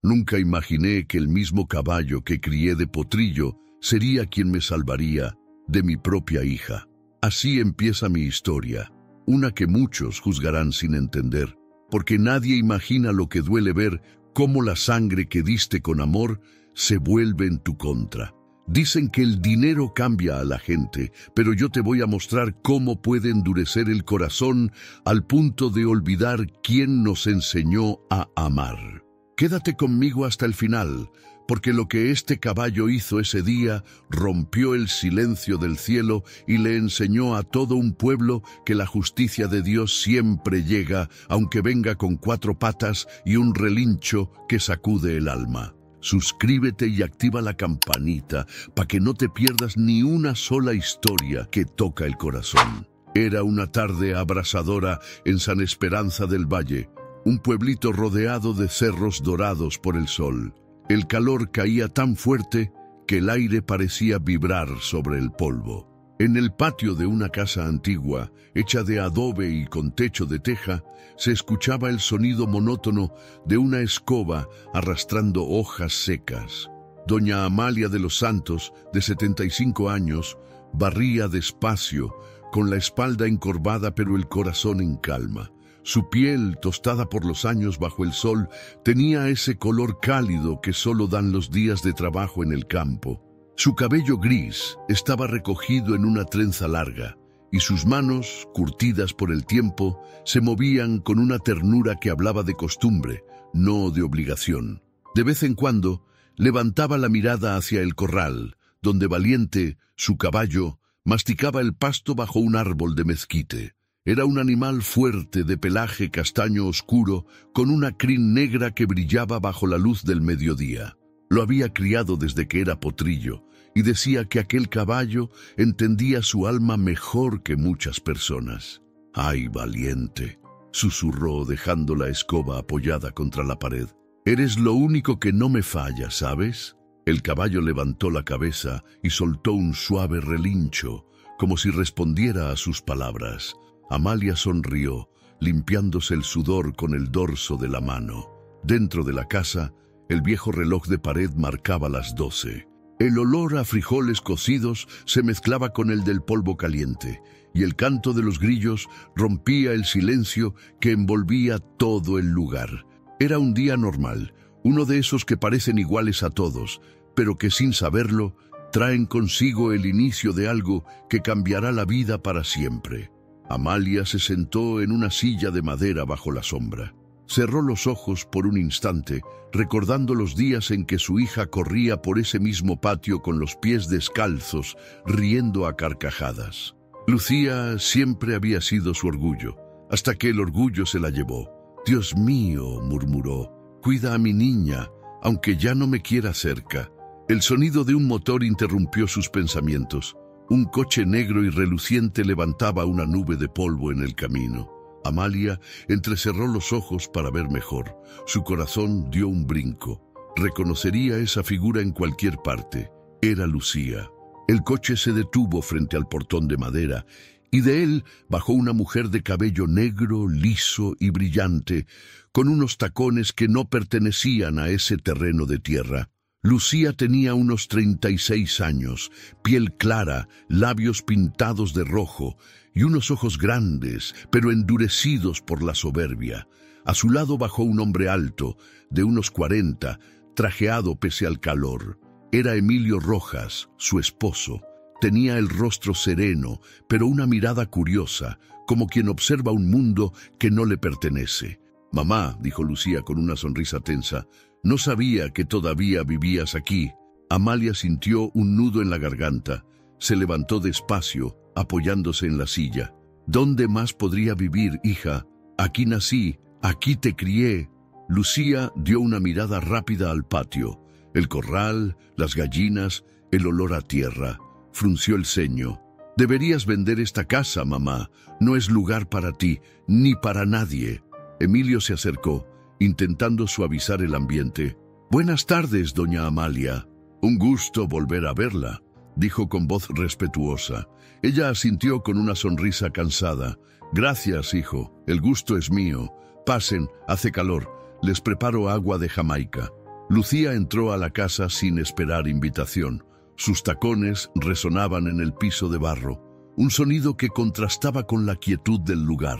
Nunca imaginé que el mismo caballo que crié de potrillo sería quien me salvaría de mi propia hija. Así empieza mi historia, una que muchos juzgarán sin entender, porque nadie imagina lo que duele ver cómo la sangre que diste con amor se vuelve en tu contra. Dicen que el dinero cambia a la gente, pero yo te voy a mostrar cómo puede endurecer el corazón al punto de olvidar quién nos enseñó a amar. Quédate conmigo hasta el final, porque lo que este caballo hizo ese día rompió el silencio del cielo y le enseñó a todo un pueblo que la justicia de Dios siempre llega, aunque venga con 4 patas y un relincho que sacude el alma. Suscríbete y activa la campanita para que no te pierdas ni una sola historia que toca el corazón. Era una tarde abrasadora en San Esperanza del Valle, un pueblito rodeado de cerros dorados por el sol. El calor caía tan fuerte que el aire parecía vibrar sobre el polvo. En el patio de una casa antigua, hecha de adobe y con techo de teja, se escuchaba el sonido monótono de una escoba arrastrando hojas secas. Doña Amalia de los Santos, de 75 años, barría despacio, con la espalda encorvada pero el corazón en calma. Su piel, tostada por los años bajo el sol, tenía ese color cálido que solo dan los días de trabajo en el campo. Su cabello gris estaba recogido en una trenza larga, y sus manos, curtidas por el tiempo, se movían con una ternura que hablaba de costumbre, no de obligación. De vez en cuando, levantaba la mirada hacia el corral, donde Valiente, su caballo, masticaba el pasto bajo un árbol de mezquite. Era un animal fuerte de pelaje castaño oscuro, con una crin negra que brillaba bajo la luz del mediodía. Lo había criado desde que era potrillo, y decía que aquel caballo entendía su alma mejor que muchas personas. «Ay, Valiente», susurró dejando la escoba apoyada contra la pared. «Eres lo único que no me falla, ¿sabes?» El caballo levantó la cabeza y soltó un suave relincho, como si respondiera a sus palabras. Amalia sonrió, limpiándose el sudor con el dorso de la mano. Dentro de la casa, el viejo reloj de pared marcaba las 12. El olor a frijoles cocidos se mezclaba con el del polvo caliente, y el canto de los grillos rompía el silencio que envolvía todo el lugar. Era un día normal, uno de esos que parecen iguales a todos, pero que sin saberlo, traen consigo el inicio de algo que cambiará la vida para siempre. Amalia se sentó en una silla de madera bajo la sombra. Cerró los ojos por un instante, recordando los días en que su hija corría por ese mismo patio con los pies descalzos, riendo a carcajadas. Lucía siempre había sido su orgullo, hasta que el orgullo se la llevó. «Dios mío», murmuró, «cuida a mi niña, aunque ya no me quiera cerca». El sonido de un motor interrumpió sus pensamientos. Un coche negro y reluciente levantaba una nube de polvo en el camino. Amalia entrecerró los ojos para ver mejor. Su corazón dio un brinco. Reconocería esa figura en cualquier parte. Era Lucía. El coche se detuvo frente al portón de madera, y de él bajó una mujer de cabello negro, liso y brillante, con unos tacones que no pertenecían a ese terreno de tierra. Lucía tenía unos 36 años, piel clara, labios pintados de rojo y unos ojos grandes, pero endurecidos por la soberbia. A su lado bajó un hombre alto, de unos 40, trajeado pese al calor. Era Emilio Rojas, su esposo. Tenía el rostro sereno, pero una mirada curiosa, como quien observa un mundo que no le pertenece. «Mamá», dijo Lucía con una sonrisa tensa, «no sabía que todavía vivías aquí». Amalia sintió un nudo en la garganta. Se levantó despacio, apoyándose en la silla. «¿Dónde más podría vivir, hija? Aquí nací, aquí te crié». Lucía dio una mirada rápida al patio. El corral, las gallinas, el olor a tierra. Frunció el ceño. «Deberías vender esta casa, mamá. No es lugar para ti, ni para nadie». Emilio se acercó, intentando suavizar el ambiente. «Buenas tardes, doña Amalia». «Un gusto volver a verla», dijo con voz respetuosa. Ella asintió con una sonrisa cansada. «Gracias, hijo. El gusto es mío. Pasen, hace calor. Les preparo agua de Jamaica». Lucía entró a la casa sin esperar invitación. Sus tacones resonaban en el piso de barro, un sonido que contrastaba con la quietud del lugar.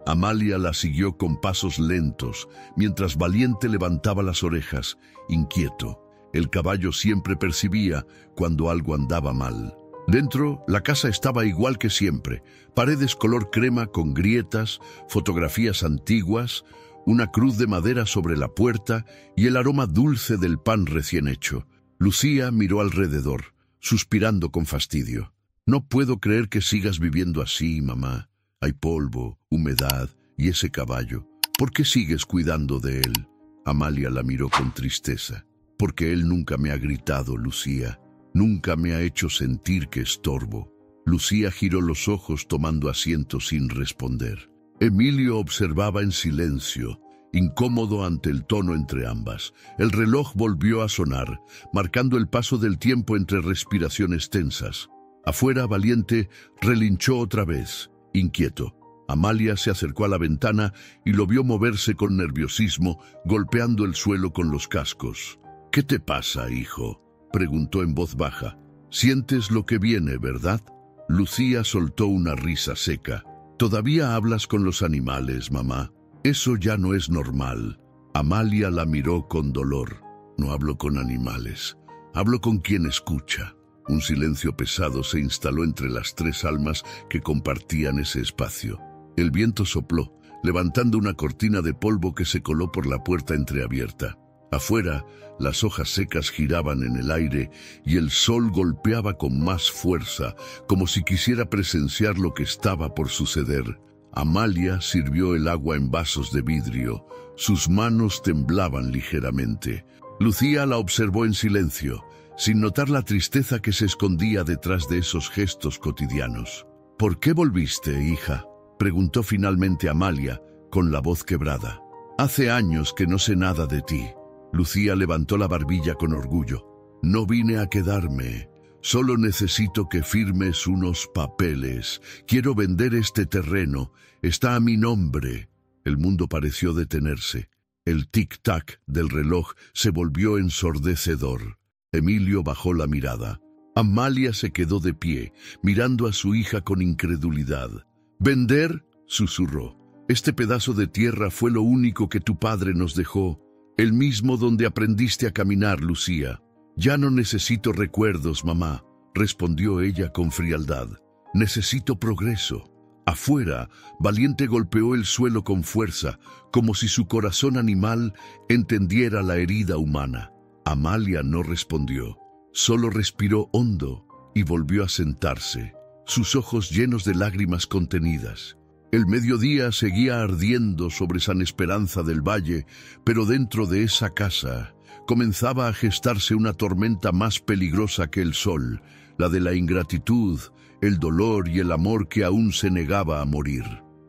Amalia la siguió con pasos lentos, mientras Valiente levantaba las orejas, inquieto. El caballo siempre percibía cuando algo andaba mal. Dentro, la casa estaba igual que siempre. Paredes color crema con grietas, fotografías antiguas, una cruz de madera sobre la puerta y el aroma dulce del pan recién hecho. Lucía miró alrededor, suspirando con fastidio. «No puedo creer que sigas viviendo así, mamá. Hay polvo, humedad y ese caballo. ¿Por qué sigues cuidando de él?» Amalia la miró con tristeza. «Porque él nunca me ha gritado, Lucía. Nunca me ha hecho sentir que estorbo». Lucía giró los ojos tomando asiento sin responder. Emilio observaba en silencio, incómodo ante el tono entre ambas. El reloj volvió a sonar, marcando el paso del tiempo entre respiraciones tensas. Afuera, Valiente relinchó otra vez, inquieto. Amalia se acercó a la ventana y lo vio moverse con nerviosismo, golpeando el suelo con los cascos. «¿Qué te pasa, hijo?», preguntó en voz baja. «Sientes lo que viene, ¿verdad?». Lucía soltó una risa seca. «¿Todavía hablas con los animales, mamá? Eso ya no es normal». Amalia la miró con dolor. «No hablo con animales. Hablo con quien escucha». Un silencio pesado se instaló entre las tres almas que compartían ese espacio. El viento sopló, levantando una cortina de polvo que se coló por la puerta entreabierta. Afuera, las hojas secas giraban en el aire y el sol golpeaba con más fuerza, como si quisiera presenciar lo que estaba por suceder. Amalia sirvió el agua en vasos de vidrio. Sus manos temblaban ligeramente. Lucía la observó en silencio, sin notar la tristeza que se escondía detrás de esos gestos cotidianos. «¿Por qué volviste, hija?», preguntó finalmente Amalia, con la voz quebrada. «Hace años que no sé nada de ti». Lucía levantó la barbilla con orgullo. «No vine a quedarme. Solo necesito que firmes unos papeles. Quiero vender este terreno. Está a mi nombre». El mundo pareció detenerse. El tic-tac del reloj se volvió ensordecedor. Emilio bajó la mirada. Amalia se quedó de pie, mirando a su hija con incredulidad. «¿Vender?», susurró. «Este pedazo de tierra fue lo único que tu padre nos dejó. El mismo donde aprendiste a caminar, Lucía». «Ya no necesito recuerdos, mamá», respondió ella con frialdad. «Necesito progreso». Afuera, Valiente golpeó el suelo con fuerza, como si su corazón animal entendiera la herida humana. Amalia no respondió, solo respiró hondo y volvió a sentarse, sus ojos llenos de lágrimas contenidas. El mediodía seguía ardiendo sobre San Esperanza del Valle, pero dentro de esa casa comenzaba a gestarse una tormenta más peligrosa que el sol, la de la ingratitud, el dolor y el amor que aún se negaba a morir.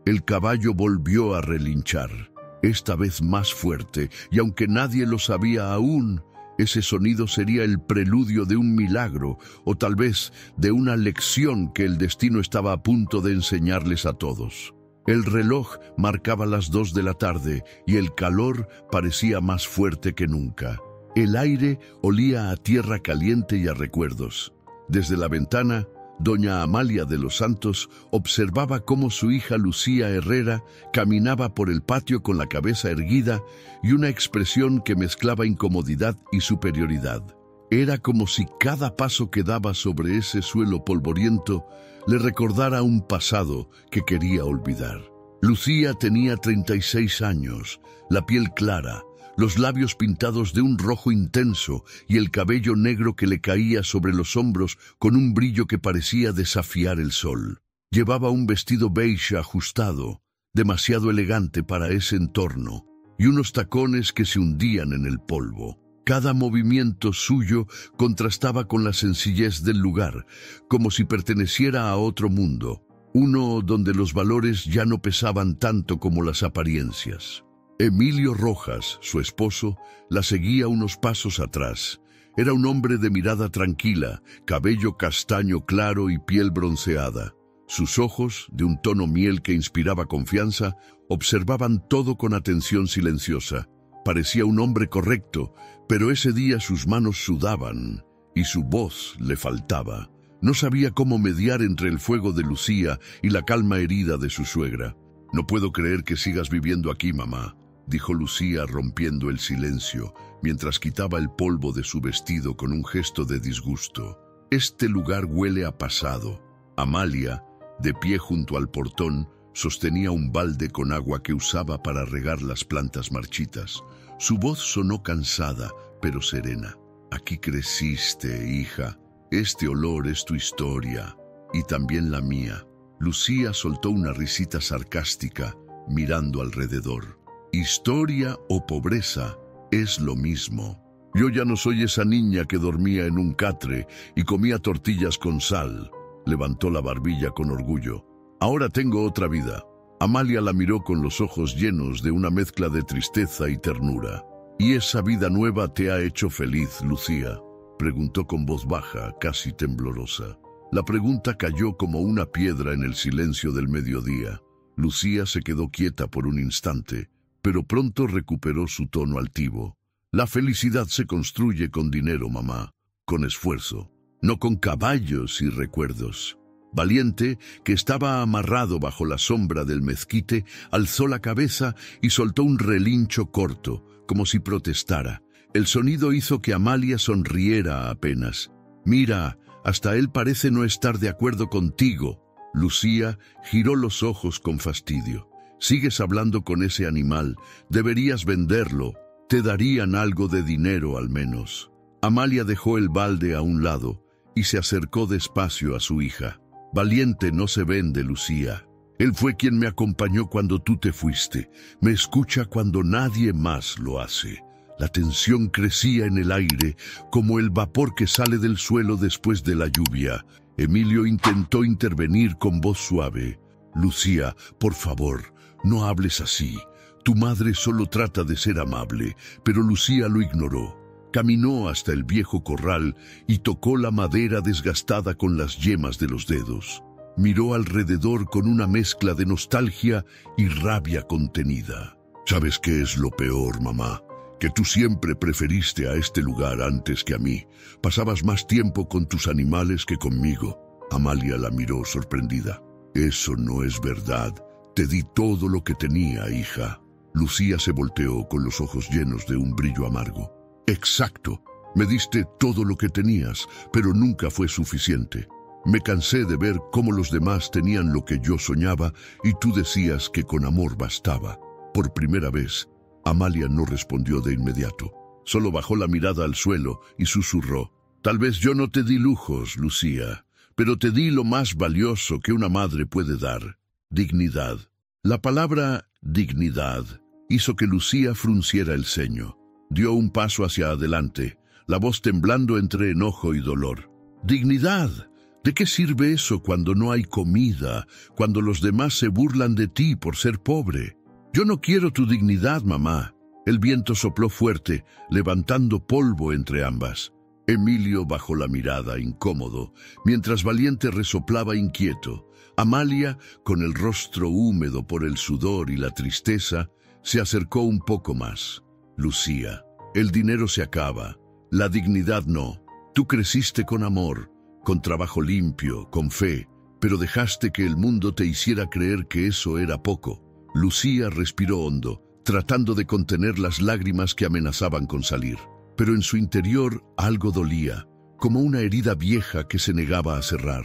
El caballo volvió a relinchar, esta vez más fuerte, y aunque nadie lo sabía aún, ese sonido sería el preludio de un milagro, o tal vez de una lección que el destino estaba a punto de enseñarles a todos. El reloj marcaba las 2 de la tarde y el calor parecía más fuerte que nunca. El aire olía a tierra caliente y a recuerdos. Desde la ventana, doña Amalia de los Santos observaba cómo su hija Lucía Herrera caminaba por el patio con la cabeza erguida y una expresión que mezclaba incomodidad y superioridad. Era como si cada paso que daba sobre ese suelo polvoriento le recordara un pasado que quería olvidar. Lucía tenía 36 años, la piel clara, los labios pintados de un rojo intenso y el cabello negro que le caía sobre los hombros con un brillo que parecía desafiar el sol. Llevaba un vestido beige ajustado, demasiado elegante para ese entorno, y unos tacones que se hundían en el polvo. Cada movimiento suyo contrastaba con la sencillez del lugar, como si perteneciera a otro mundo, uno donde los valores ya no pesaban tanto como las apariencias. Emilio Rojas, su esposo, la seguía unos pasos atrás. Era un hombre de mirada tranquila, cabello castaño claro y piel bronceada. Sus ojos, de un tono miel que inspiraba confianza, observaban todo con atención silenciosa. Parecía un hombre correcto, pero ese día sus manos sudaban y su voz le faltaba. No sabía cómo mediar entre el fuego de Lucía y la calma herida de su suegra. «No puedo creer que sigas viviendo aquí, mamá», dijo Lucía rompiendo el silencio, mientras quitaba el polvo de su vestido con un gesto de disgusto. «Este lugar huele a pasado». Amalia, de pie junto al portón, sostenía un balde con agua que usaba para regar las plantas marchitas. Su voz sonó cansada, pero serena. «Aquí creciste, hija. Este olor es tu historia, y también la mía». Lucía soltó una risita sarcástica, mirando alrededor. «Historia o pobreza es lo mismo. Yo ya no soy esa niña que dormía en un catre y comía tortillas con sal». Levantó la barbilla con orgullo. «Ahora tengo otra vida». Amalia la miró con los ojos llenos de una mezcla de tristeza y ternura. «¿Y esa vida nueva te ha hecho feliz, Lucía?», preguntó con voz baja, casi temblorosa. La pregunta cayó como una piedra en el silencio del mediodía. Lucía se quedó quieta por un instante, pero pronto recuperó su tono altivo. «La felicidad se construye con dinero, mamá, con esfuerzo, no con caballos y recuerdos». Valiente, que estaba amarrado bajo la sombra del mezquite, alzó la cabeza y soltó un relincho corto, como si protestara. El sonido hizo que Amalia sonriera apenas. «Mira, hasta él parece no estar de acuerdo contigo». Lucía giró los ojos con fastidio. «Sigues hablando con ese animal, deberías venderlo, te darían algo de dinero al menos». Amalia dejó el balde a un lado y se acercó despacio a su hija. «Valiente no se vende, Lucía. Él fue quien me acompañó cuando tú te fuiste. Me escucha cuando nadie más lo hace». La tensión crecía en el aire, como el vapor que sale del suelo después de la lluvia. Emilio intentó intervenir con voz suave. «Lucía, por favor, no hables así. Tu madre solo trata de ser amable». Pero Lucía lo ignoró. Caminó hasta el viejo corral y tocó la madera desgastada con las yemas de los dedos. Miró alrededor con una mezcla de nostalgia y rabia contenida. «¿Sabes qué es lo peor, mamá? Que tú siempre preferiste a este lugar antes que a mí. Pasabas más tiempo con tus animales que conmigo». Amalia la miró sorprendida. «Eso no es verdad. Te di todo lo que tenía, hija». Lucía se volteó con los ojos llenos de un brillo amargo. «Exacto. Me diste todo lo que tenías, pero nunca fue suficiente. Me cansé de ver cómo los demás tenían lo que yo soñaba y tú decías que con amor bastaba». Por primera vez, Amalia no respondió de inmediato. Solo bajó la mirada al suelo y susurró. «Tal vez yo no te di lujos, Lucía, pero te di lo más valioso que una madre puede dar: dignidad». La palabra dignidad hizo que Lucía frunciera el ceño. Dio un paso hacia adelante, la voz temblando entre enojo y dolor. «¿Dignidad? ¿De qué sirve eso cuando no hay comida, cuando los demás se burlan de ti por ser pobre? Yo no quiero tu dignidad, mamá». El viento sopló fuerte, levantando polvo entre ambas. Emilio bajó la mirada, incómodo, mientras Valiente resoplaba inquieto. Amalia, con el rostro húmedo por el sudor y la tristeza, se acercó un poco más. «Lucía, el dinero se acaba, la dignidad no. Tú creciste con amor, con trabajo limpio, con fe, pero dejaste que el mundo te hiciera creer que eso era poco». Lucía respiró hondo, tratando de contener las lágrimas que amenazaban con salir. Pero en su interior algo dolía, como una herida vieja que se negaba a cerrar.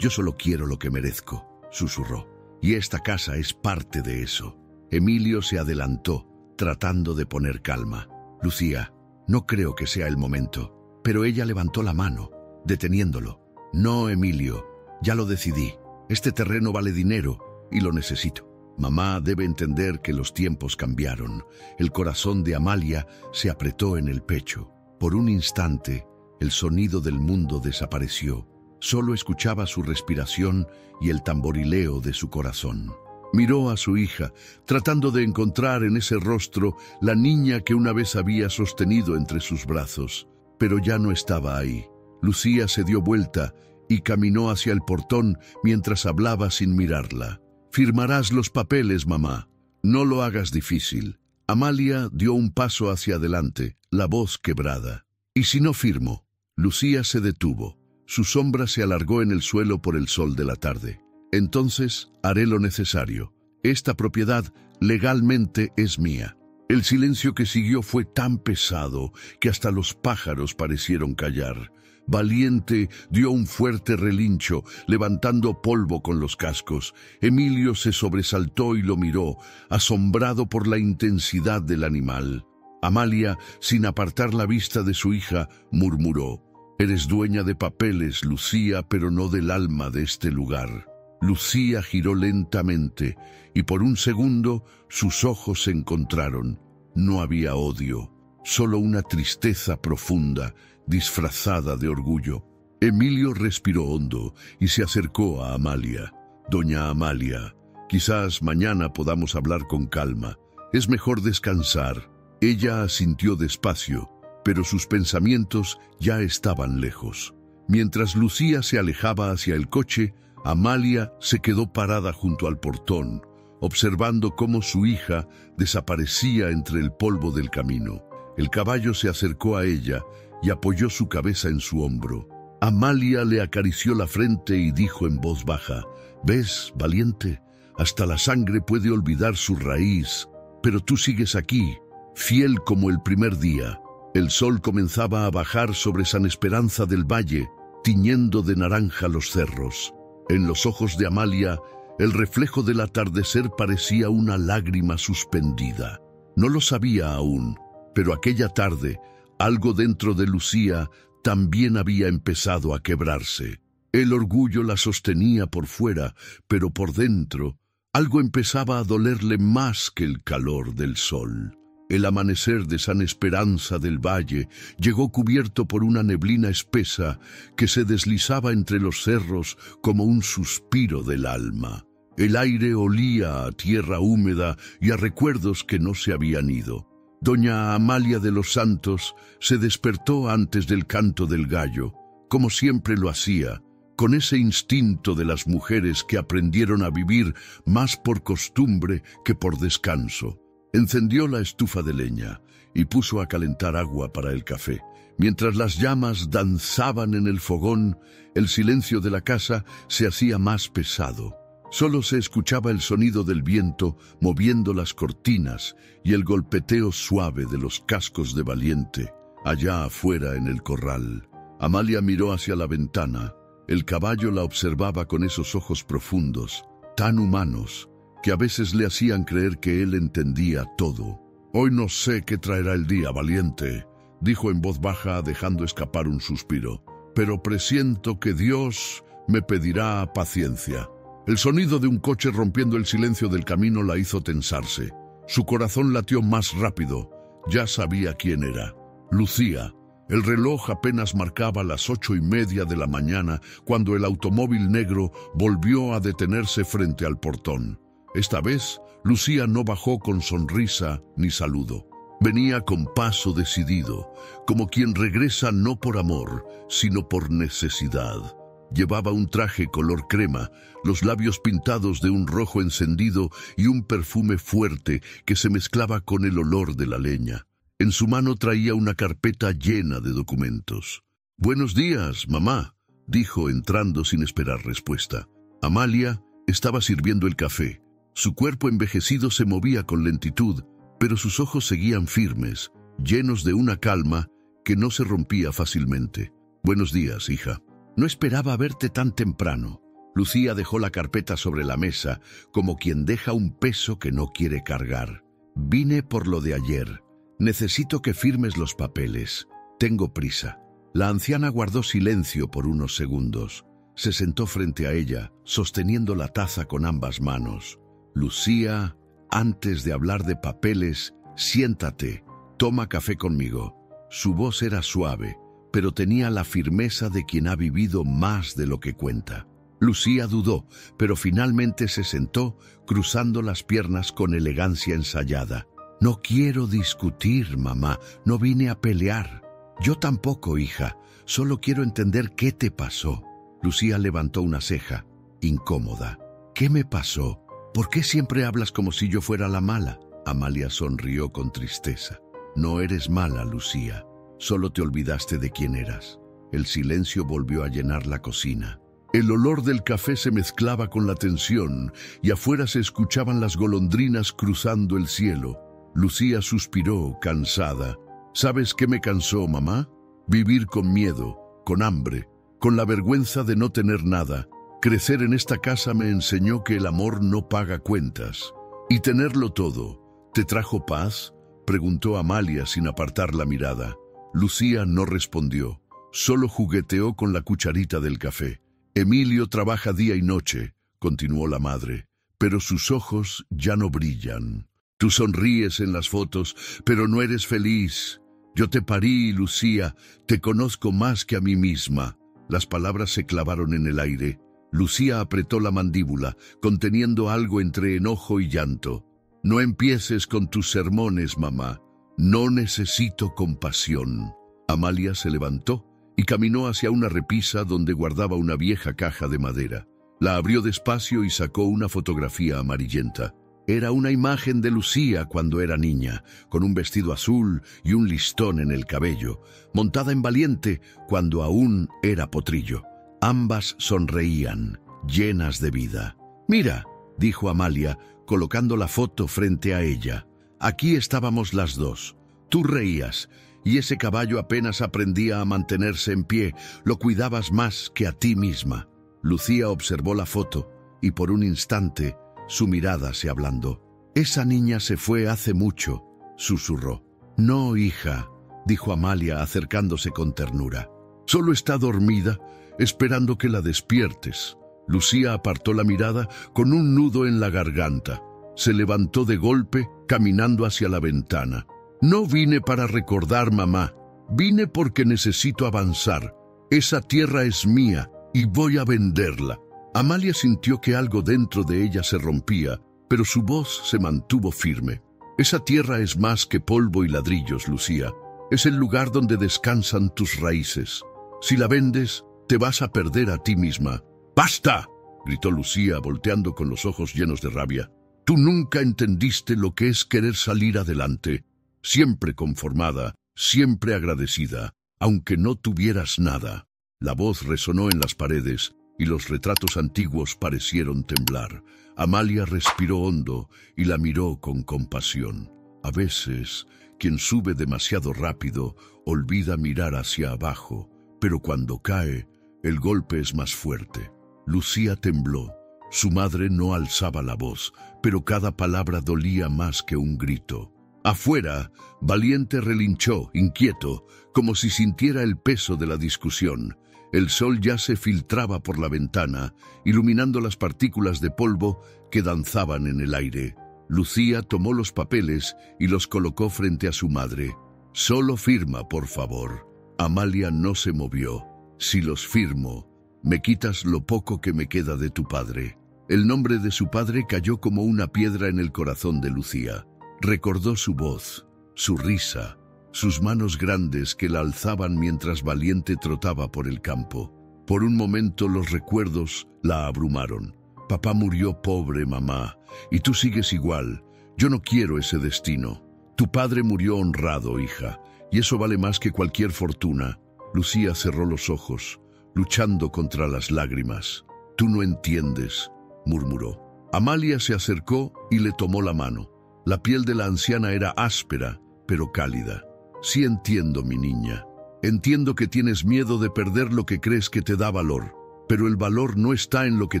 «Yo solo quiero lo que merezco», susurró, «y esta casa es parte de eso». Emilio se adelantó, tratando de poner calma. «Lucía, no creo que sea el momento». Pero ella levantó la mano, deteniéndolo. «No, Emilio, ya lo decidí. Este terreno vale dinero y lo necesito». Mamá debe entender que los tiempos cambiaron. El corazón de Amalia se apretó en el pecho. Por un instante, el sonido del mundo desapareció. Solo escuchaba su respiración y el tamborileo de su corazón. Miró a su hija, tratando de encontrar en ese rostro la niña que una vez había sostenido entre sus brazos. Pero ya no estaba ahí. Lucía se dio vuelta y caminó hacia el portón mientras hablaba sin mirarla. «Firmarás los papeles, mamá. No lo hagas difícil. Amalia dio un paso hacia adelante, la voz quebrada. ¿Y si no firmo? Lucía se detuvo. Su sombra se alargó en el suelo por el sol de la tarde. Entonces haré lo necesario. Esta propiedad legalmente es mía. El silencio que siguió fue tan pesado que hasta los pájaros parecieron callar. Valiente dio un fuerte relincho, levantando polvo con los cascos. Emilio se sobresaltó y lo miró, asombrado por la intensidad del animal. Amalia, sin apartar la vista de su hija, murmuró: «Eres dueña de papeles, Lucía, pero no del alma de este lugar». Lucía giró lentamente, y por un segundo sus ojos se encontraron. No había odio, solo una tristeza profunda, disfrazada de orgullo. Emilio respiró hondo y se acercó a Amalia. «Doña Amalia, quizás mañana podamos hablar con calma. Es mejor descansar». Ella asintió despacio, pero sus pensamientos ya estaban lejos. Mientras Lucía se alejaba hacia el coche, Amalia se quedó parada junto al portón, observando cómo su hija desaparecía entre el polvo del camino. El caballo se acercó a ella y apoyó su cabeza en su hombro. Amalia le acarició la frente y dijo en voz baja: «¿Ves, valiente? Hasta la sangre puede olvidar su raíz, pero tú sigues aquí, fiel como el primer día». El sol comenzaba a bajar sobre San Esperanza del Valle, tiñendo de naranja los cerros. En los ojos de Amalia, el reflejo del atardecer parecía una lágrima suspendida. No lo sabía aún, pero aquella tarde, algo dentro de Lucía también había empezado a quebrarse. El orgullo la sostenía por fuera, pero por dentro, algo empezaba a dolerle más que el calor del sol. El amanecer de San Esperanza del Valle llegó cubierto por una neblina espesa que se deslizaba entre los cerros como un suspiro del alma. El aire olía a tierra húmeda y a recuerdos que no se habían ido. Doña Amalia de los Santos se despertó antes del canto del gallo, como siempre lo hacía, con ese instinto de las mujeres que aprendieron a vivir más por costumbre que por descanso. Encendió la estufa de leña y puso a calentar agua para el café. Mientras las llamas danzaban en el fogón, el silencio de la casa se hacía más pesado. Solo se escuchaba el sonido del viento moviendo las cortinas y el golpeteo suave de los cascos de Valiente, allá afuera en el corral. Amalia miró hacia la ventana. El caballo la observaba con esos ojos profundos, tan humanos, que a veces le hacían creer que él entendía todo. «Hoy no sé qué traerá el día, Valiente», dijo en voz baja, dejando escapar un suspiro, «pero presiento que Dios me pedirá paciencia». El sonido de un coche rompiendo el silencio del camino la hizo tensarse. Su corazón latió más rápido. Ya sabía quién era. Lucía. El reloj apenas marcaba las 8:30 de la mañana cuando el automóvil negro volvió a detenerse frente al portón. Esta vez, Lucía no bajó con sonrisa ni saludo. Venía con paso decidido, como quien regresa no por amor, sino por necesidad. Llevaba un traje color crema, los labios pintados de un rojo encendido y un perfume fuerte que se mezclaba con el olor de la leña. En su mano traía una carpeta llena de documentos. «Buenos días, mamá», dijo entrando sin esperar respuesta. Amalia estaba sirviendo el café. Su cuerpo envejecido se movía con lentitud, pero sus ojos seguían firmes, llenos de una calma que no se rompía fácilmente. «Buenos días, hija». «No esperaba verte tan temprano». Lucía dejó la carpeta sobre la mesa, como quien deja un peso que no quiere cargar. «Vine por lo de ayer. Necesito que firmes los papeles. Tengo prisa». La anciana guardó silencio por unos segundos. Se sentó frente a ella, sosteniendo la taza con ambas manos. «Lucía, antes de hablar de papeles, siéntate, toma café conmigo». Su voz era suave, pero tenía la firmeza de quien ha vivido más de lo que cuenta. Lucía dudó, pero finalmente se sentó, cruzando las piernas con elegancia ensayada. «No quiero discutir, mamá, no vine a pelear». «Yo tampoco, hija, solo quiero entender qué te pasó». Lucía levantó una ceja, incómoda. «¿Qué me pasó? ¿Por qué siempre hablas como si yo fuera la mala?» Amalia sonrió con tristeza. No eres mala, Lucía. Solo te olvidaste de quién eras. El silencio volvió a llenar la cocina. El olor del café se mezclaba con la tensión y afuera se escuchaban las golondrinas cruzando el cielo. Lucía suspiró, cansada. ¿Sabes qué me cansó, mamá? Vivir con miedo, con hambre, con la vergüenza de no tener nada. Crecer en esta casa me enseñó que el amor no paga cuentas. Y tenerlo todo, ¿te trajo paz?, preguntó Amalia sin apartar la mirada. Lucía no respondió, solo jugueteó con la cucharita del café. Emilio trabaja día y noche, continuó la madre, pero sus ojos ya no brillan. Tú sonríes en las fotos, pero no eres feliz. Yo te parí, Lucía, te conozco más que a mí misma. Las palabras se clavaron en el aire. Lucía apretó la mandíbula, conteniendo algo entre enojo y llanto. No empieces con tus sermones, mamá. No necesito compasión. Amalia se levantó y caminó hacia una repisa donde guardaba una vieja caja de madera. La abrió despacio y sacó una fotografía amarillenta. Era una imagen de Lucía cuando era niña, con un vestido azul y un listón en el cabello, montada en Valiente cuando aún era potrillo. Ambas sonreían, llenas de vida. «Mira», dijo Amalia, colocando la foto frente a ella. «Aquí estábamos las dos. Tú reías, y ese caballo apenas aprendía a mantenerse en pie. Lo cuidabas más que a ti misma». Lucía observó la foto, y por un instante su mirada se ablandó. «Esa niña se fue hace mucho», susurró. «No, hija», dijo Amalia acercándose con ternura. «Solo está dormida, esperando que la despiertes». Lucía apartó la mirada con un nudo en la garganta. Se levantó de golpe, caminando hacia la ventana. «No vine para recordar, mamá. Vine porque necesito avanzar. Esa tierra es mía y voy a venderla». Amalia sintió que algo dentro de ella se rompía, pero su voz se mantuvo firme. «Esa tierra es más que polvo y ladrillos, Lucía. Es el lugar donde descansan tus raíces. Si la vendes, te vas a perder a ti misma». «¡Basta!», gritó Lucía, volteando con los ojos llenos de rabia. «Tú nunca entendiste lo que es querer salir adelante. Siempre conformada, siempre agradecida, aunque no tuvieras nada». La voz resonó en las paredes y los retratos antiguos parecieron temblar. Amalia respiró hondo y la miró con compasión. A veces, quien sube demasiado rápido olvida mirar hacia abajo, pero cuando cae, el golpe es más fuerte. Lucía tembló. Su madre no alzaba la voz, pero cada palabra dolía más que un grito. Afuera, Valiente relinchó, inquieto, como si sintiera el peso de la discusión. El sol ya se filtraba por la ventana, iluminando las partículas de polvo que danzaban en el aire. Lucía tomó los papeles y los colocó frente a su madre. «Solo firma, por favor». Amalia no se movió. «Si los firmo, me quitas lo poco que me queda de tu padre». El nombre de su padre cayó como una piedra en el corazón de Lucía. Recordó su voz, su risa, sus manos grandes que la alzaban mientras Valiente trotaba por el campo. Por un momento los recuerdos la abrumaron. «Papá murió pobre, mamá, y tú sigues igual. Yo no quiero ese destino. Tu padre murió honrado, hija, y eso vale más que cualquier fortuna». Lucía cerró los ojos, luchando contra las lágrimas. «Tú no entiendes», murmuró. Amalia se acercó y le tomó la mano. La piel de la anciana era áspera, pero cálida. «Sí entiendo, mi niña. Entiendo que tienes miedo de perder lo que crees que te da valor, pero el valor no está en lo que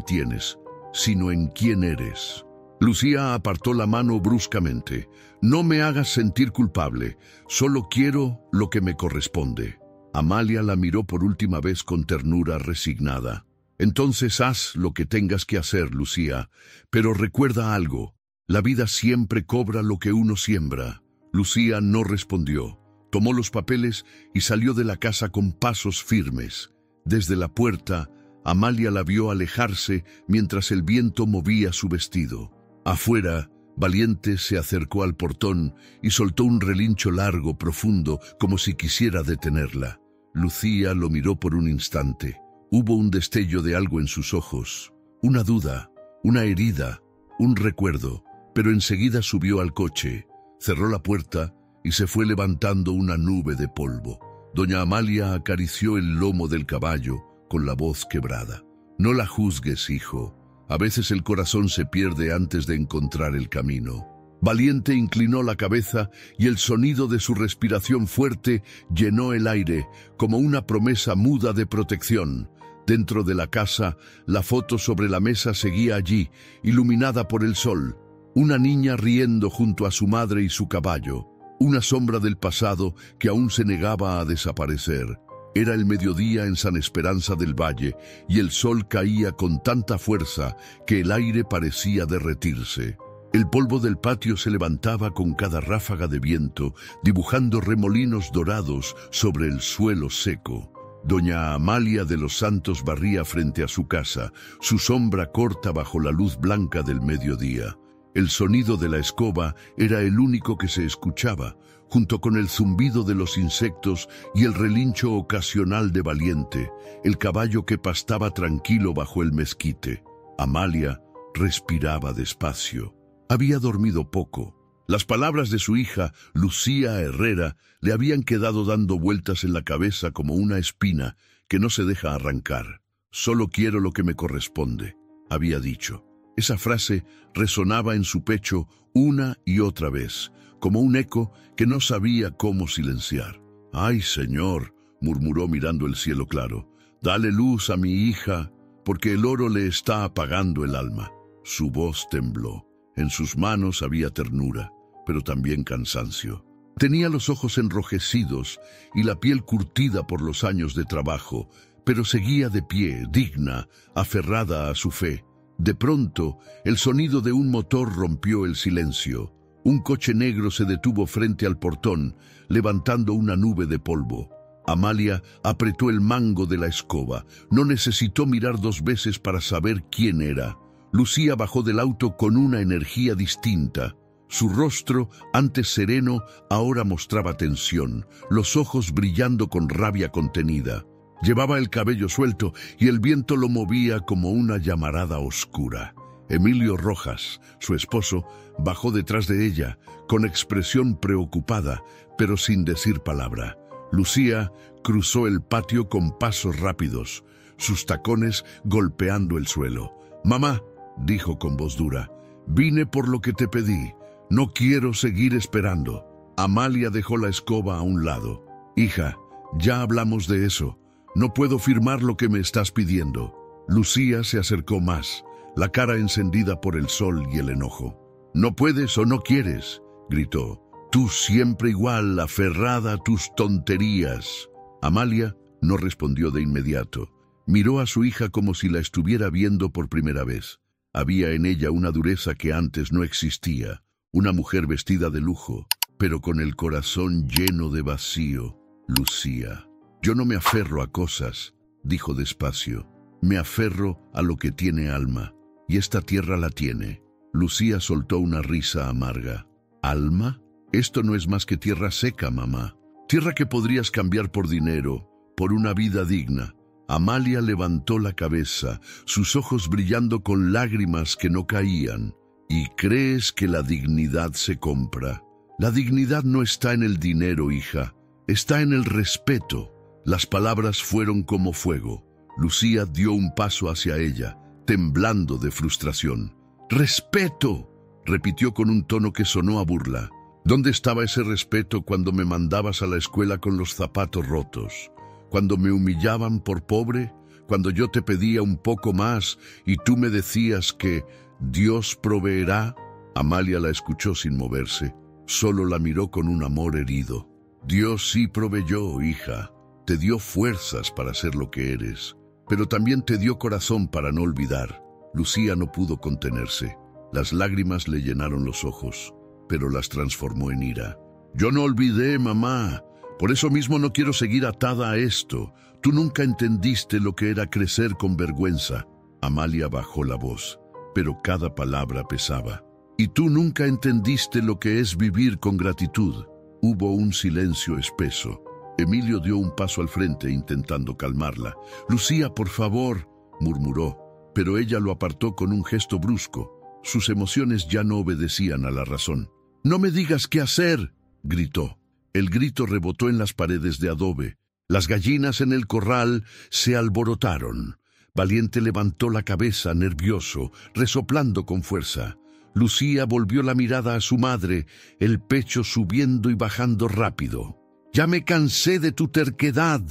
tienes, sino en quién eres». Lucía apartó la mano bruscamente. «No me hagas sentir culpable. Solo quiero lo que me corresponde». Amalia la miró por última vez con ternura resignada. «Entonces haz lo que tengas que hacer, Lucía, pero recuerda algo. La vida siempre cobra lo que uno siembra». Lucía no respondió. Tomó los papeles y salió de la casa con pasos firmes. Desde la puerta, Amalia la vio alejarse mientras el viento movía su vestido. Afuera, Valiente se acercó al portón y soltó un relincho largo, profundo, como si quisiera detenerla. Lucía lo miró por un instante. Hubo un destello de algo en sus ojos, una duda, una herida, un recuerdo, pero enseguida subió al coche, cerró la puerta y se fue levantando una nube de polvo. Doña Amalia acarició el lomo del caballo con la voz quebrada. No la juzgues, hijo. A veces el corazón se pierde antes de encontrar el camino. Valiente inclinó la cabeza y el sonido de su respiración fuerte llenó el aire como una promesa muda de protección. Dentro de la casa, la foto sobre la mesa seguía allí, iluminada por el sol. Una niña riendo junto a su madre y su caballo. Una sombra del pasado que aún se negaba a desaparecer. Era el mediodía en San Esperanza del Valle y el sol caía con tanta fuerza que el aire parecía derretirse. El polvo del patio se levantaba con cada ráfaga de viento, dibujando remolinos dorados sobre el suelo seco. Doña Amalia de los Santos barría frente a su casa, su sombra corta bajo la luz blanca del mediodía. El sonido de la escoba era el único que se escuchaba, junto con el zumbido de los insectos y el relincho ocasional de Valiente, el caballo que pastaba tranquilo bajo el mezquite. Amalia respiraba despacio. Había dormido poco. Las palabras de su hija, Lucía Herrera, le habían quedado dando vueltas en la cabeza como una espina que no se deja arrancar. «Solo quiero lo que me corresponde», había dicho. Esa frase resonaba en su pecho una y otra vez, como un eco que no sabía cómo silenciar. «Ay, Señor», murmuró mirando el cielo claro, «dale luz a mi hija, porque el oro le está apagando el alma». Su voz tembló. En sus manos había ternura, pero también cansancio. Tenía los ojos enrojecidos y la piel curtida por los años de trabajo, pero seguía de pie, digna, aferrada a su fe. De pronto, el sonido de un motor rompió el silencio. Un coche negro se detuvo frente al portón, levantando una nube de polvo. Amalia apretó el mango de la escoba. No necesitó mirar dos veces para saber quién era. Lucía bajó del auto con una energía distinta. Su rostro, antes sereno, ahora mostraba tensión, los ojos brillando con rabia contenida. Llevaba el cabello suelto y el viento lo movía como una llamarada oscura. Emilio Rojas, su esposo, bajó detrás de ella, con expresión preocupada, pero sin decir palabra. Lucía cruzó el patio con pasos rápidos, sus tacones golpeando el suelo. «Mamá», dijo con voz dura, «vine por lo que te pedí. No quiero seguir esperando». Amalia dejó la escoba a un lado. «Hija, ya hablamos de eso. No puedo firmar lo que me estás pidiendo». Lucía se acercó más, la cara encendida por el sol y el enojo. «No puedes o no quieres», gritó. «Tú siempre igual, aferrada a tus tonterías». Amalia no respondió de inmediato. Miró a su hija como si la estuviera viendo por primera vez. Había en ella una dureza que antes no existía, una mujer vestida de lujo, pero con el corazón lleno de vacío. «Lucía, yo no me aferro a cosas», dijo despacio. «Me aferro a lo que tiene alma, y esta tierra la tiene». Lucía soltó una risa amarga. «¿Alma? Esto no es más que tierra seca, mamá. Tierra que podrías cambiar por dinero, por una vida digna». Amalia levantó la cabeza, sus ojos brillando con lágrimas que no caían. «¿Y crees que la dignidad se compra? La dignidad no está en el dinero, hija. Está en el respeto». Las palabras fueron como fuego. Lucía dio un paso hacia ella, temblando de frustración. «¡Respeto!», repitió con un tono que sonó a burla. «¿Dónde estaba ese respeto cuando me mandabas a la escuela con los zapatos rotos? Cuando me humillaban por pobre, cuando yo te pedía un poco más y tú me decías que Dios proveerá». Amalia la escuchó sin moverse, solo la miró con un amor herido. «Dios sí proveyó, hija, te dio fuerzas para ser lo que eres, pero también te dio corazón para no olvidar». Lucía no pudo contenerse. Las lágrimas le llenaron los ojos, pero las transformó en ira. «Yo no olvidé, mamá. Por eso mismo no quiero seguir atada a esto. Tú nunca entendiste lo que era crecer con vergüenza». Amalia bajó la voz, pero cada palabra pesaba. «Y tú nunca entendiste lo que es vivir con gratitud». Hubo un silencio espeso. Emilio dio un paso al frente intentando calmarla. «Lucía, por favor», murmuró, pero ella lo apartó con un gesto brusco. Sus emociones ya no obedecían a la razón. «¡No me digas qué hacer!», gritó. El grito rebotó en las paredes de adobe. Las gallinas en el corral se alborotaron. Valiente levantó la cabeza, nervioso, resoplando con fuerza. Lucía volvió la mirada a su madre, el pecho subiendo y bajando rápido. «¡Ya me cansé de tu terquedad!»,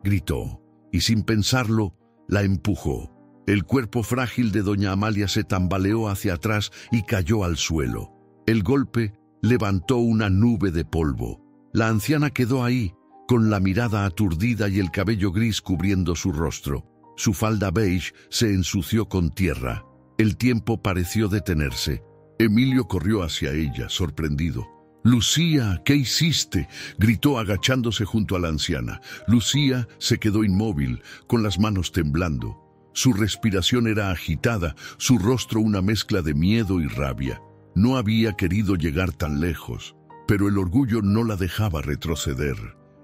gritó, y sin pensarlo, la empujó. El cuerpo frágil de doña Amalia se tambaleó hacia atrás y cayó al suelo. El golpe levantó una nube de polvo. La anciana quedó ahí, con la mirada aturdida y el cabello gris cubriendo su rostro. Su falda beige se ensució con tierra. El tiempo pareció detenerse. Emilio corrió hacia ella, sorprendido. «Lucía, ¿qué hiciste?», gritó agachándose junto a la anciana. Lucía se quedó inmóvil, con las manos temblando. Su respiración era agitada, su rostro una mezcla de miedo y rabia. No había querido llegar tan lejos, pero el orgullo no la dejaba retroceder.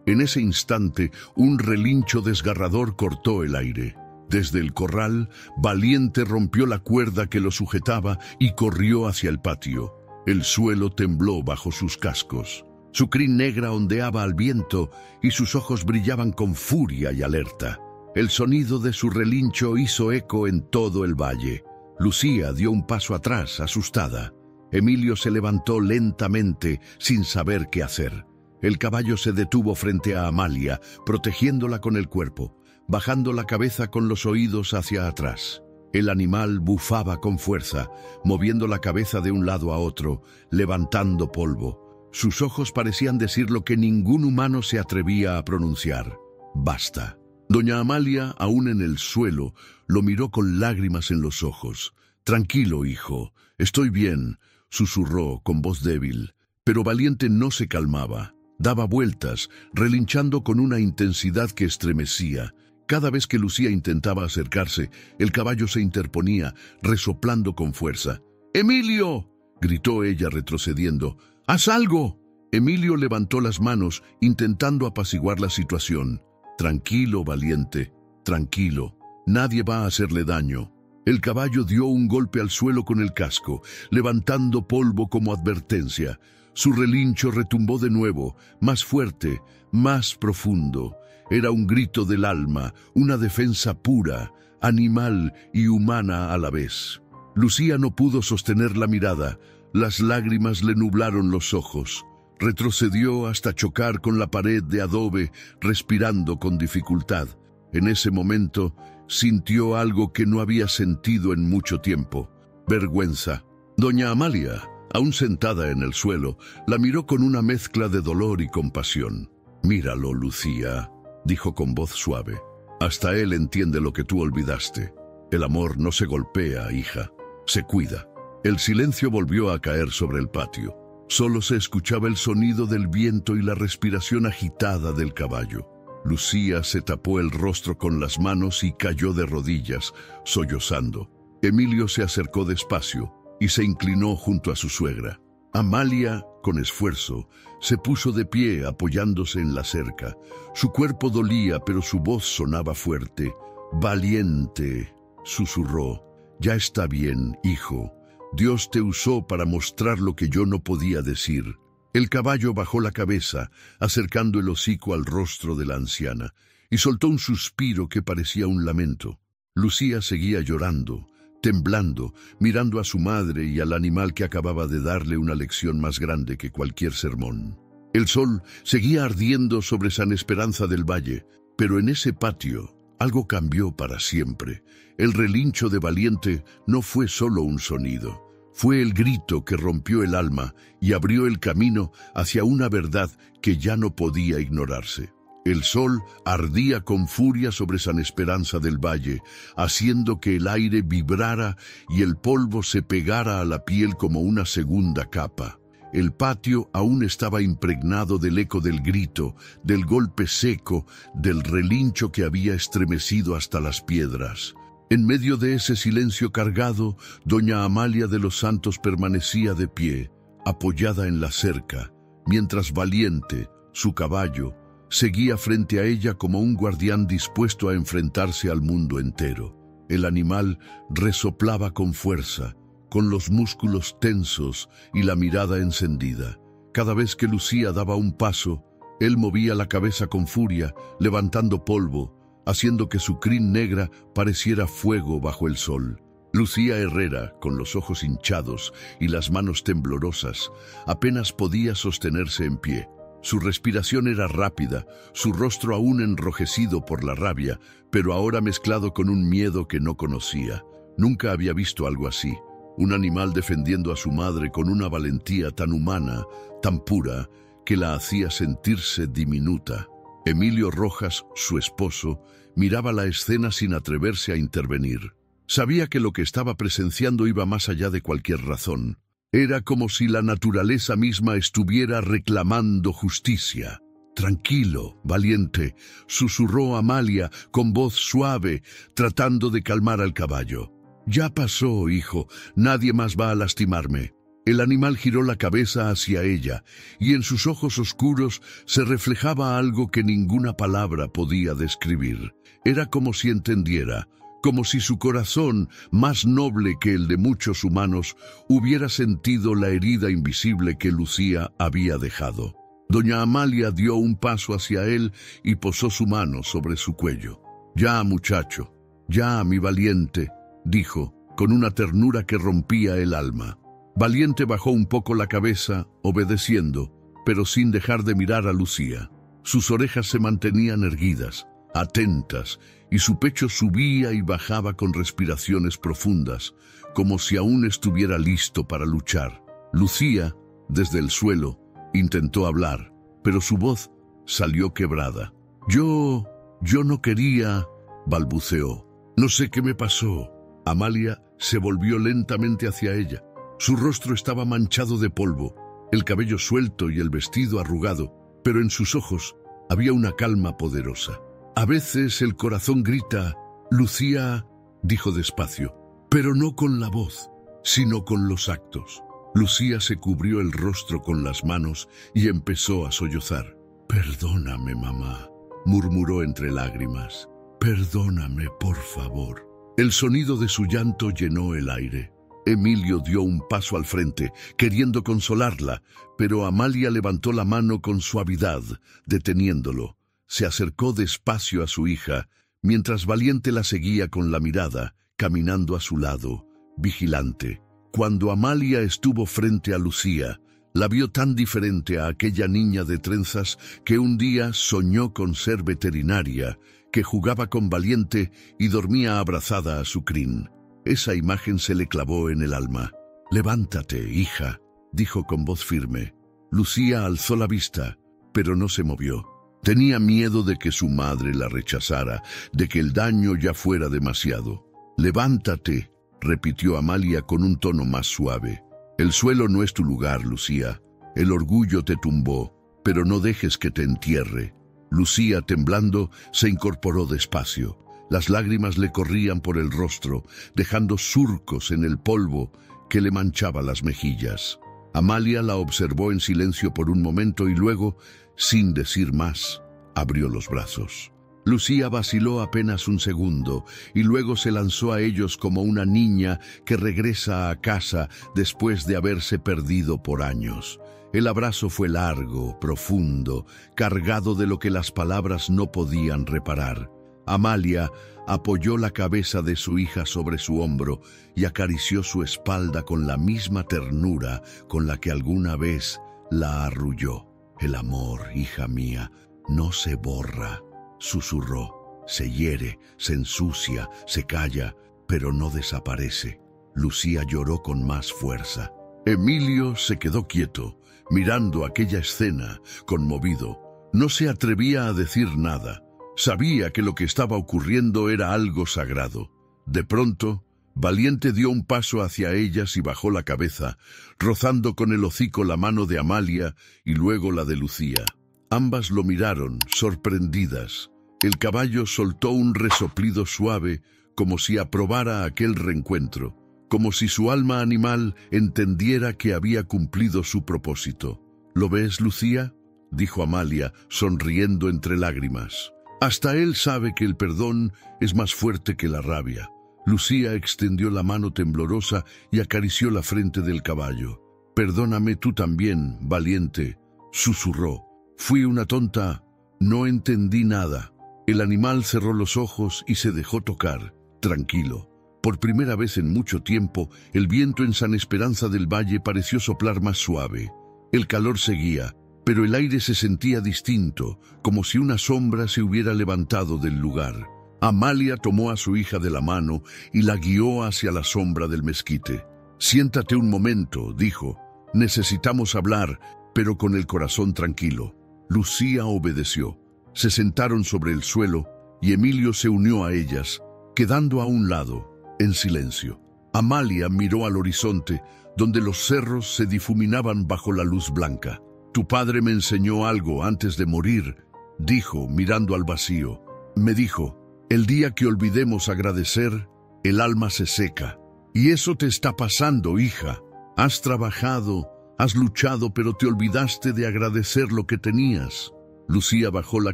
En ese instante, un relincho desgarrador cortó el aire. Desde el corral, Valiente rompió la cuerda que lo sujetaba y corrió hacia el patio. El suelo tembló bajo sus cascos. Su crin negra ondeaba al viento y sus ojos brillaban con furia y alerta. El sonido de su relincho hizo eco en todo el valle. Lucía dio un paso atrás, asustada. Emilio se levantó lentamente, sin saber qué hacer. El caballo se detuvo frente a Amalia, protegiéndola con el cuerpo, bajando la cabeza con los oídos hacia atrás. El animal bufaba con fuerza, moviendo la cabeza de un lado a otro, levantando polvo. Sus ojos parecían decir lo que ningún humano se atrevía a pronunciar: «Basta». Doña Amalia, aún en el suelo, lo miró con lágrimas en los ojos. «Tranquilo, hijo, estoy bien», susurró con voz débil. Pero Valiente no se calmaba. Daba vueltas, relinchando con una intensidad que estremecía. Cada vez que Lucía intentaba acercarse, el caballo se interponía, resoplando con fuerza. «¡Emilio!», gritó ella retrocediendo. «¡Haz algo!». Emilio levantó las manos, intentando apaciguar la situación. «Tranquilo, Valiente, tranquilo. Nadie va a hacerle daño». El caballo dio un golpe al suelo con el casco, levantando polvo como advertencia. Su relincho retumbó de nuevo, más fuerte, más profundo. Era un grito del alma, una defensa pura, animal y humana a la vez. Lucía no pudo sostener la mirada. Las lágrimas le nublaron los ojos. Retrocedió hasta chocar con la pared de adobe, respirando con dificultad. En ese momento, sintió algo que no había sentido en mucho tiempo: vergüenza. Doña Amalia, aún sentada en el suelo, la miró con una mezcla de dolor y compasión. «Míralo, Lucía», dijo con voz suave. «Hasta él entiende lo que tú olvidaste. El amor no se golpea, hija, se cuida». El silencio volvió a caer sobre el patio. Solo se escuchaba el sonido del viento y la respiración agitada del caballo. Lucía se tapó el rostro con las manos y cayó de rodillas, sollozando. Emilio se acercó despacio y se inclinó junto a su suegra. Amalia, con esfuerzo, se puso de pie apoyándose en la cerca. Su cuerpo dolía, pero su voz sonaba fuerte. «Valiente», susurró. «Ya está bien, hijo. Dios te usó para mostrar lo que yo no podía decir». El caballo bajó la cabeza, acercando el hocico al rostro de la anciana, y soltó un suspiro que parecía un lamento. Lucía seguía llorando, temblando, mirando a su madre y al animal que acababa de darle una lección más grande que cualquier sermón. El sol seguía ardiendo sobre San Esperanza del Valle, pero en ese patio algo cambió para siempre. El relincho de Valiente no fue solo un sonido. Fue el grito que rompió el alma y abrió el camino hacia una verdad que ya no podía ignorarse. El sol ardía con furia sobre San Esperanza del Valle, haciendo que el aire vibrara y el polvo se pegara a la piel como una segunda capa. El patio aún estaba impregnado del eco del grito, del golpe seco, del relincho que había estremecido hasta las piedras. En medio de ese silencio cargado, doña Amalia de los Santos permanecía de pie, apoyada en la cerca, mientras Valiente, su caballo, seguía frente a ella como un guardián dispuesto a enfrentarse al mundo entero. El animal resoplaba con fuerza, con los músculos tensos y la mirada encendida. Cada vez que Lucía daba un paso, él movía la cabeza con furia, levantando polvo, haciendo que su crin negra pareciera fuego bajo el sol. Lucía Herrera, con los ojos hinchados y las manos temblorosas, apenas podía sostenerse en pie. Su respiración era rápida, su rostro aún enrojecido por la rabia, pero ahora mezclado con un miedo que no conocía. Nunca había visto algo así. Un animal defendiendo a su madre con una valentía tan humana, tan pura, que la hacía sentirse diminuta. Emilio Rojas, su esposo, miraba la escena sin atreverse a intervenir. Sabía que lo que estaba presenciando iba más allá de cualquier razón. Era como si la naturaleza misma estuviera reclamando justicia. «Tranquilo, valiente», susurró Amalia con voz suave, tratando de calmar al caballo. «Ya pasó, hijo, nadie más va a lastimarme». El animal giró la cabeza hacia ella, y en sus ojos oscuros se reflejaba algo que ninguna palabra podía describir. Era como si entendiera, como si su corazón, más noble que el de muchos humanos, hubiera sentido la herida invisible que Lucía había dejado. Doña Amalia dio un paso hacia él y posó su mano sobre su cuello. «Ya, muchacho, ya, mi valiente», dijo, con una ternura que rompía el alma. Valiente bajó un poco la cabeza, obedeciendo, pero sin dejar de mirar a Lucía. Sus orejas se mantenían erguidas, atentas, y su pecho subía y bajaba con respiraciones profundas, como si aún estuviera listo para luchar. Lucía, desde el suelo, intentó hablar, pero su voz salió quebrada. Yo no quería», balbuceó. «No sé qué me pasó». Amalia se volvió lentamente hacia ella. Su rostro estaba manchado de polvo, el cabello suelto y el vestido arrugado, pero en sus ojos había una calma poderosa. «A veces el corazón grita», Lucía dijo despacio, «pero no con la voz, sino con los actos». Lucía se cubrió el rostro con las manos y empezó a sollozar. «Perdóname, mamá», murmuró entre lágrimas. «Perdóname, por favor». El sonido de su llanto llenó el aire. Emilio dio un paso al frente, queriendo consolarla, pero Amalia levantó la mano con suavidad, deteniéndolo. Se acercó despacio a su hija, mientras Valiente la seguía con la mirada, caminando a su lado, vigilante. Cuando Amalia estuvo frente a Lucía, la vio tan diferente a aquella niña de trenzas que un día soñó con ser veterinaria, que jugaba con Valiente y dormía abrazada a su crin. Esa imagen se le clavó en el alma. «Levántate, hija», dijo con voz firme. Lucía alzó la vista, pero no se movió. Tenía miedo de que su madre la rechazara, de que el daño ya fuera demasiado. «Levántate», repitió Amalia con un tono más suave. «El suelo no es tu lugar, Lucía. El orgullo te tumbó, pero no dejes que te entierre». Lucía, temblando, se incorporó despacio. Las lágrimas le corrían por el rostro, dejando surcos en el polvo que le manchaba las mejillas. Amalia la observó en silencio por un momento y luego, sin decir más, abrió los brazos. Lucía vaciló apenas un segundo y luego se lanzó a ellos como una niña que regresa a casa después de haberse perdido por años. El abrazo fue largo, profundo, cargado de lo que las palabras no podían reparar. Amalia apoyó la cabeza de su hija sobre su hombro y acarició su espalda con la misma ternura con la que alguna vez la arrulló. «El amor, hija mía, no se borra», susurró. «Se hiere, se ensucia, se calla, pero no desaparece». Lucía lloró con más fuerza. Emilio se quedó quieto, mirando aquella escena, conmovido. No se atrevía a decir nada. Sabía que lo que estaba ocurriendo era algo sagrado. De pronto, Valiente dio un paso hacia ellas y bajó la cabeza, rozando con el hocico la mano de Amalia y luego la de Lucía. Ambas lo miraron, sorprendidas. El caballo soltó un resoplido suave, como si aprobara aquel reencuentro, como si su alma animal entendiera que había cumplido su propósito. «¿Lo ves, Lucía?», dijo Amalia, sonriendo entre lágrimas. «Hasta él sabe que el perdón es más fuerte que la rabia. Lucía extendió la mano temblorosa y acarició la frente del caballo. «Perdóname tú también, valiente», susurró. «Fui una tonta, no entendí nada». El animal cerró los ojos y se dejó tocar, tranquilo. Por primera vez en mucho tiempo, el viento en San Esperanza del Valle pareció soplar más suave. El calor seguía, pero el aire se sentía distinto, como si una sombra se hubiera levantado del lugar. Amalia tomó a su hija de la mano y la guió hacia la sombra del mezquite. «Siéntate un momento», dijo. «Necesitamos hablar, pero con el corazón tranquilo». Lucía obedeció. Se sentaron sobre el suelo y Emilio se unió a ellas, quedando a un lado, en silencio. Amalia miró al horizonte, donde los cerros se difuminaban bajo la luz blanca. «Tu padre me enseñó algo antes de morir», dijo, mirando al vacío. «Me dijo, el día que olvidemos agradecer, el alma se seca. Y eso te está pasando, hija. Has trabajado, has luchado, pero te olvidaste de agradecer lo que tenías». Lucía bajó la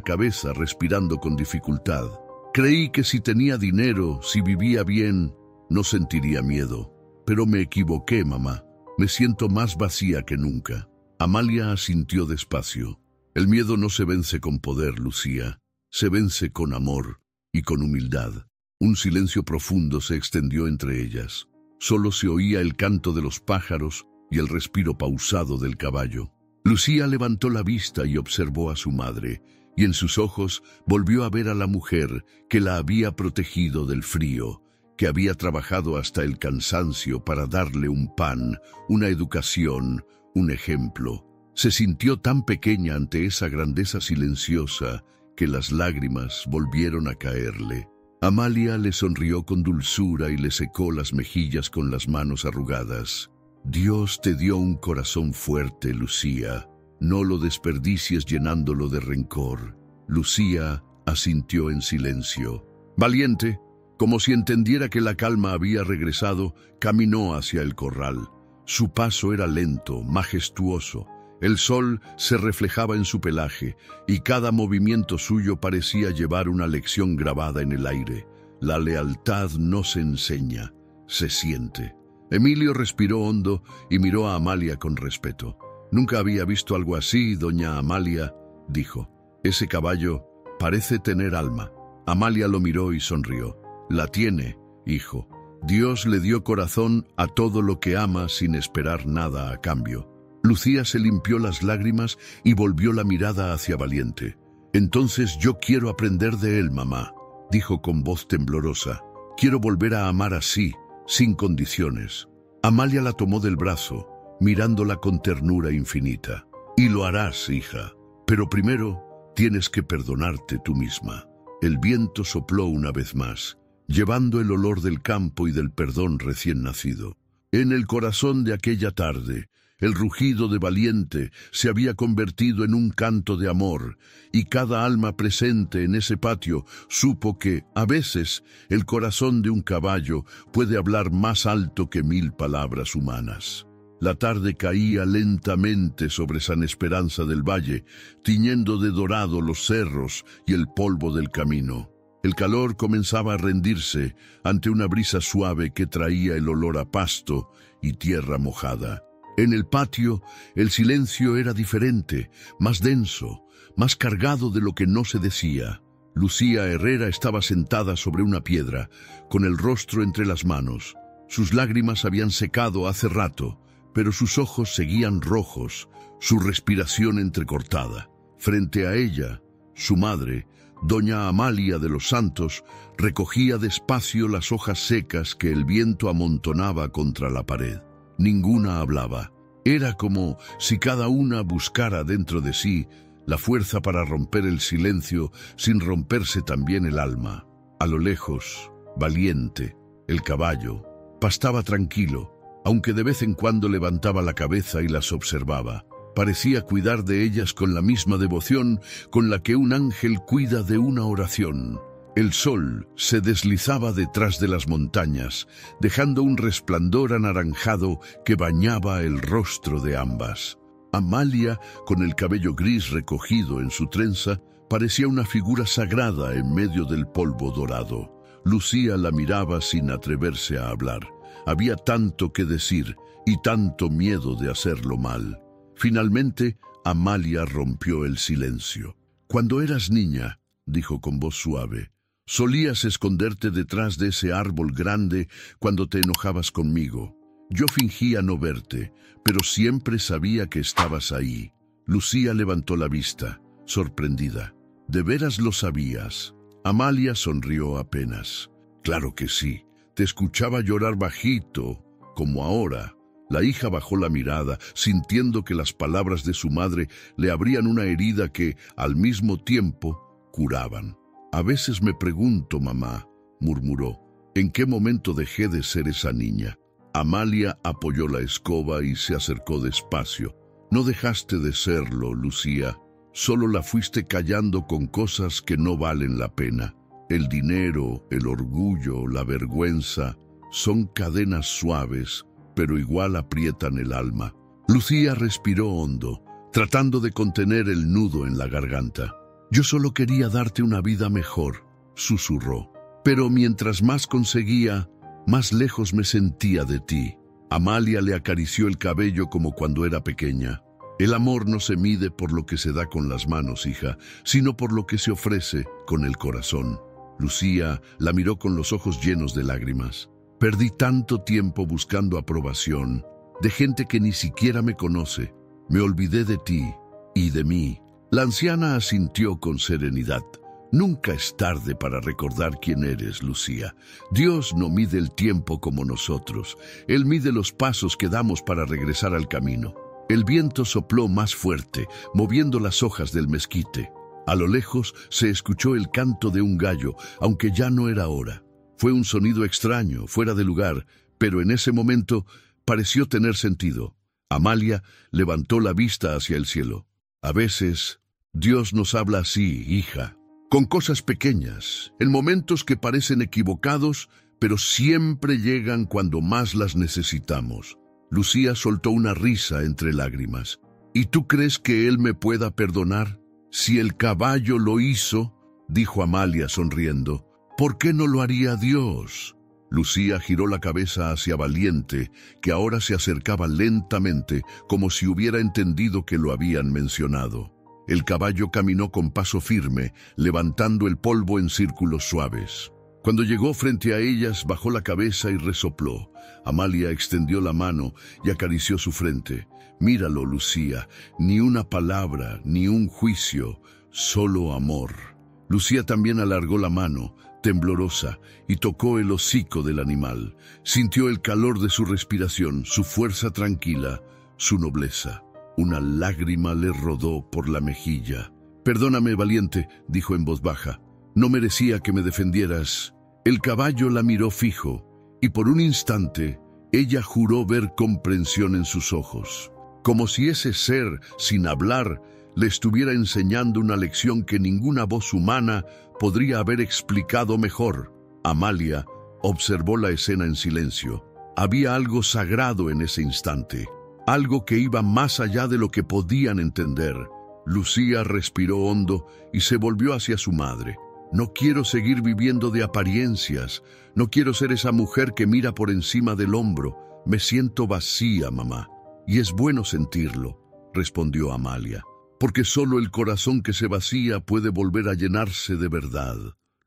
cabeza, respirando con dificultad. «Creí que si tenía dinero, si vivía bien, no sentiría miedo. Pero me equivoqué, mamá. Me siento más vacía que nunca». Amalia asintió despacio. «El miedo no se vence con poder, Lucía. Se vence con amor y con humildad». Un silencio profundo se extendió entre ellas. Solo se oía el canto de los pájaros y el respiro pausado del caballo. Lucía levantó la vista y observó a su madre, y en sus ojos volvió a ver a la mujer que la había protegido del frío, que había trabajado hasta el cansancio para darle un pan, una educación, un ejemplo. Se sintió tan pequeña ante esa grandeza silenciosa que las lágrimas volvieron a caerle. Amalia le sonrió con dulzura y le secó las mejillas con las manos arrugadas. «Dios te dio un corazón fuerte, Lucía. No lo desperdicies llenándolo de rencor». Lucía asintió en silencio. Valiente, como si entendiera que la calma había regresado, caminó hacia el corral. Su paso era lento, majestuoso. El sol se reflejaba en su pelaje y cada movimiento suyo parecía llevar una lección grabada en el aire. La lealtad no se enseña, se siente. Emilio respiró hondo y miró a Amalia con respeto. «Nunca había visto algo así, doña Amalia», dijo. «Ese caballo parece tener alma». Amalia lo miró y sonrió. «La tiene, hijo. Dios le dio corazón a todo lo que ama sin esperar nada a cambio». Lucía se limpió las lágrimas y volvió la mirada hacia Valiente. «Entonces yo quiero aprender de él, mamá», dijo con voz temblorosa. «Quiero volver a amar así, sin condiciones». Amalia la tomó del brazo, mirándola con ternura infinita. «Y lo harás, hija, pero primero tienes que perdonarte tú misma». El viento sopló una vez más, llevando el olor del campo y del perdón recién nacido. En el corazón de aquella tarde, el rugido de Valiente se había convertido en un canto de amor, y cada alma presente en ese patio supo que, a veces, el corazón de un caballo puede hablar más alto que 1000 palabras humanas. La tarde caía lentamente sobre San Esperanza del Valle, tiñendo de dorado los cerros y el polvo del camino. El calor comenzaba a rendirse ante una brisa suave que traía el olor a pasto y tierra mojada. En el patio, el silencio era diferente, más denso, más cargado de lo que no se decía. Lucía Herrera estaba sentada sobre una piedra, con el rostro entre las manos. Sus lágrimas habían secado hace rato, pero sus ojos seguían rojos, su respiración entrecortada. Frente a ella, su madre, doña Amalia de los Santos, recogía despacio las hojas secas que el viento amontonaba contra la pared. Ninguna hablaba. Era como si cada una buscara dentro de sí la fuerza para romper el silencio sin romperse también el alma. A lo lejos, Valiente, el caballo, pastaba tranquilo, aunque de vez en cuando levantaba la cabeza y las observaba. Parecía cuidar de ellas con la misma devoción con la que un ángel cuida de una oración. El sol se deslizaba detrás de las montañas, dejando un resplandor anaranjado que bañaba el rostro de ambas. Amalia, con el cabello gris recogido en su trenza, parecía una figura sagrada en medio del polvo dorado. Lucía la miraba sin atreverse a hablar. Había tanto que decir y tanto miedo de hacerlo mal. Finalmente, Amalia rompió el silencio. «Cuando eras niña», dijo con voz suave, «solías esconderte detrás de ese árbol grande cuando te enojabas conmigo. Yo fingía no verte, pero siempre sabía que estabas ahí». Lucía levantó la vista, sorprendida. «¿De veras lo sabías?» Amalia sonrió apenas. «Claro que sí. Te escuchaba llorar bajito, como ahora». La hija bajó la mirada, sintiendo que las palabras de su madre le abrían una herida que, al mismo tiempo, curaban. «A veces me pregunto, mamá», murmuró, «¿en qué momento dejé de ser esa niña?» Amalia apoyó la escoba y se acercó despacio. «No dejaste de serlo, Lucía. Solo la fuiste callando con cosas que no valen la pena. El dinero, el orgullo, la vergüenza, son cadenas suaves, pero igual aprietan el alma». Lucía respiró hondo, tratando de contener el nudo en la garganta. «Yo solo quería darte una vida mejor», susurró. «Pero mientras más conseguía, más lejos me sentía de ti». Amalia le acarició el cabello como cuando era pequeña. «El amor no se mide por lo que se da con las manos, hija, sino por lo que se ofrece con el corazón». Lucía la miró con los ojos llenos de lágrimas. «Perdí tanto tiempo buscando aprobación, de gente que ni siquiera me conoce. Me olvidé de ti y de mí». La anciana asintió con serenidad. «Nunca es tarde para recordar quién eres, Lucía. Dios no mide el tiempo como nosotros. Él mide los pasos que damos para regresar al camino». El viento sopló más fuerte, moviendo las hojas del mezquite. A lo lejos se escuchó el canto de un gallo, aunque ya no era hora. Fue un sonido extraño, fuera de lugar, pero en ese momento pareció tener sentido. Amalia levantó la vista hacia el cielo. «A veces, Dios nos habla así, hija, con cosas pequeñas, en momentos que parecen equivocados, pero siempre llegan cuando más las necesitamos». Lucía soltó una risa entre lágrimas. «¿Y tú crees que él me pueda perdonar? Si el caballo lo hizo», dijo Amalia sonriendo, «¿por qué no lo haría Dios?». Lucía giró la cabeza hacia Valiente, que ahora se acercaba lentamente, como si hubiera entendido que lo habían mencionado. El caballo caminó con paso firme, levantando el polvo en círculos suaves. Cuando llegó frente a ellas, bajó la cabeza y resopló. Amalia extendió la mano y acarició su frente. «Míralo, Lucía, ni una palabra, ni un juicio, solo amor». Lucía también alargó la mano, temblorosa, y tocó el hocico del animal. Sintió el calor de su respiración, su fuerza tranquila, su nobleza. Una lágrima le rodó por la mejilla. «Perdóname, Valiente», dijo en voz baja. «No merecía que me defendieras». El caballo la miró fijo, y por un instante ella juró ver comprensión en sus ojos, como si ese ser, sin hablar, le estuviera enseñando una lección que ninguna voz humana podría haber explicado mejor. Amalia observó la escena en silencio. Había algo sagrado en ese instante, algo que iba más allá de lo que podían entender. Lucía respiró hondo y se volvió hacia su madre. «No quiero seguir viviendo de apariencias. No quiero ser esa mujer que mira por encima del hombro. Me siento vacía, mamá». «Y es bueno sentirlo», respondió Amalia, «porque solo el corazón que se vacía puede volver a llenarse de verdad».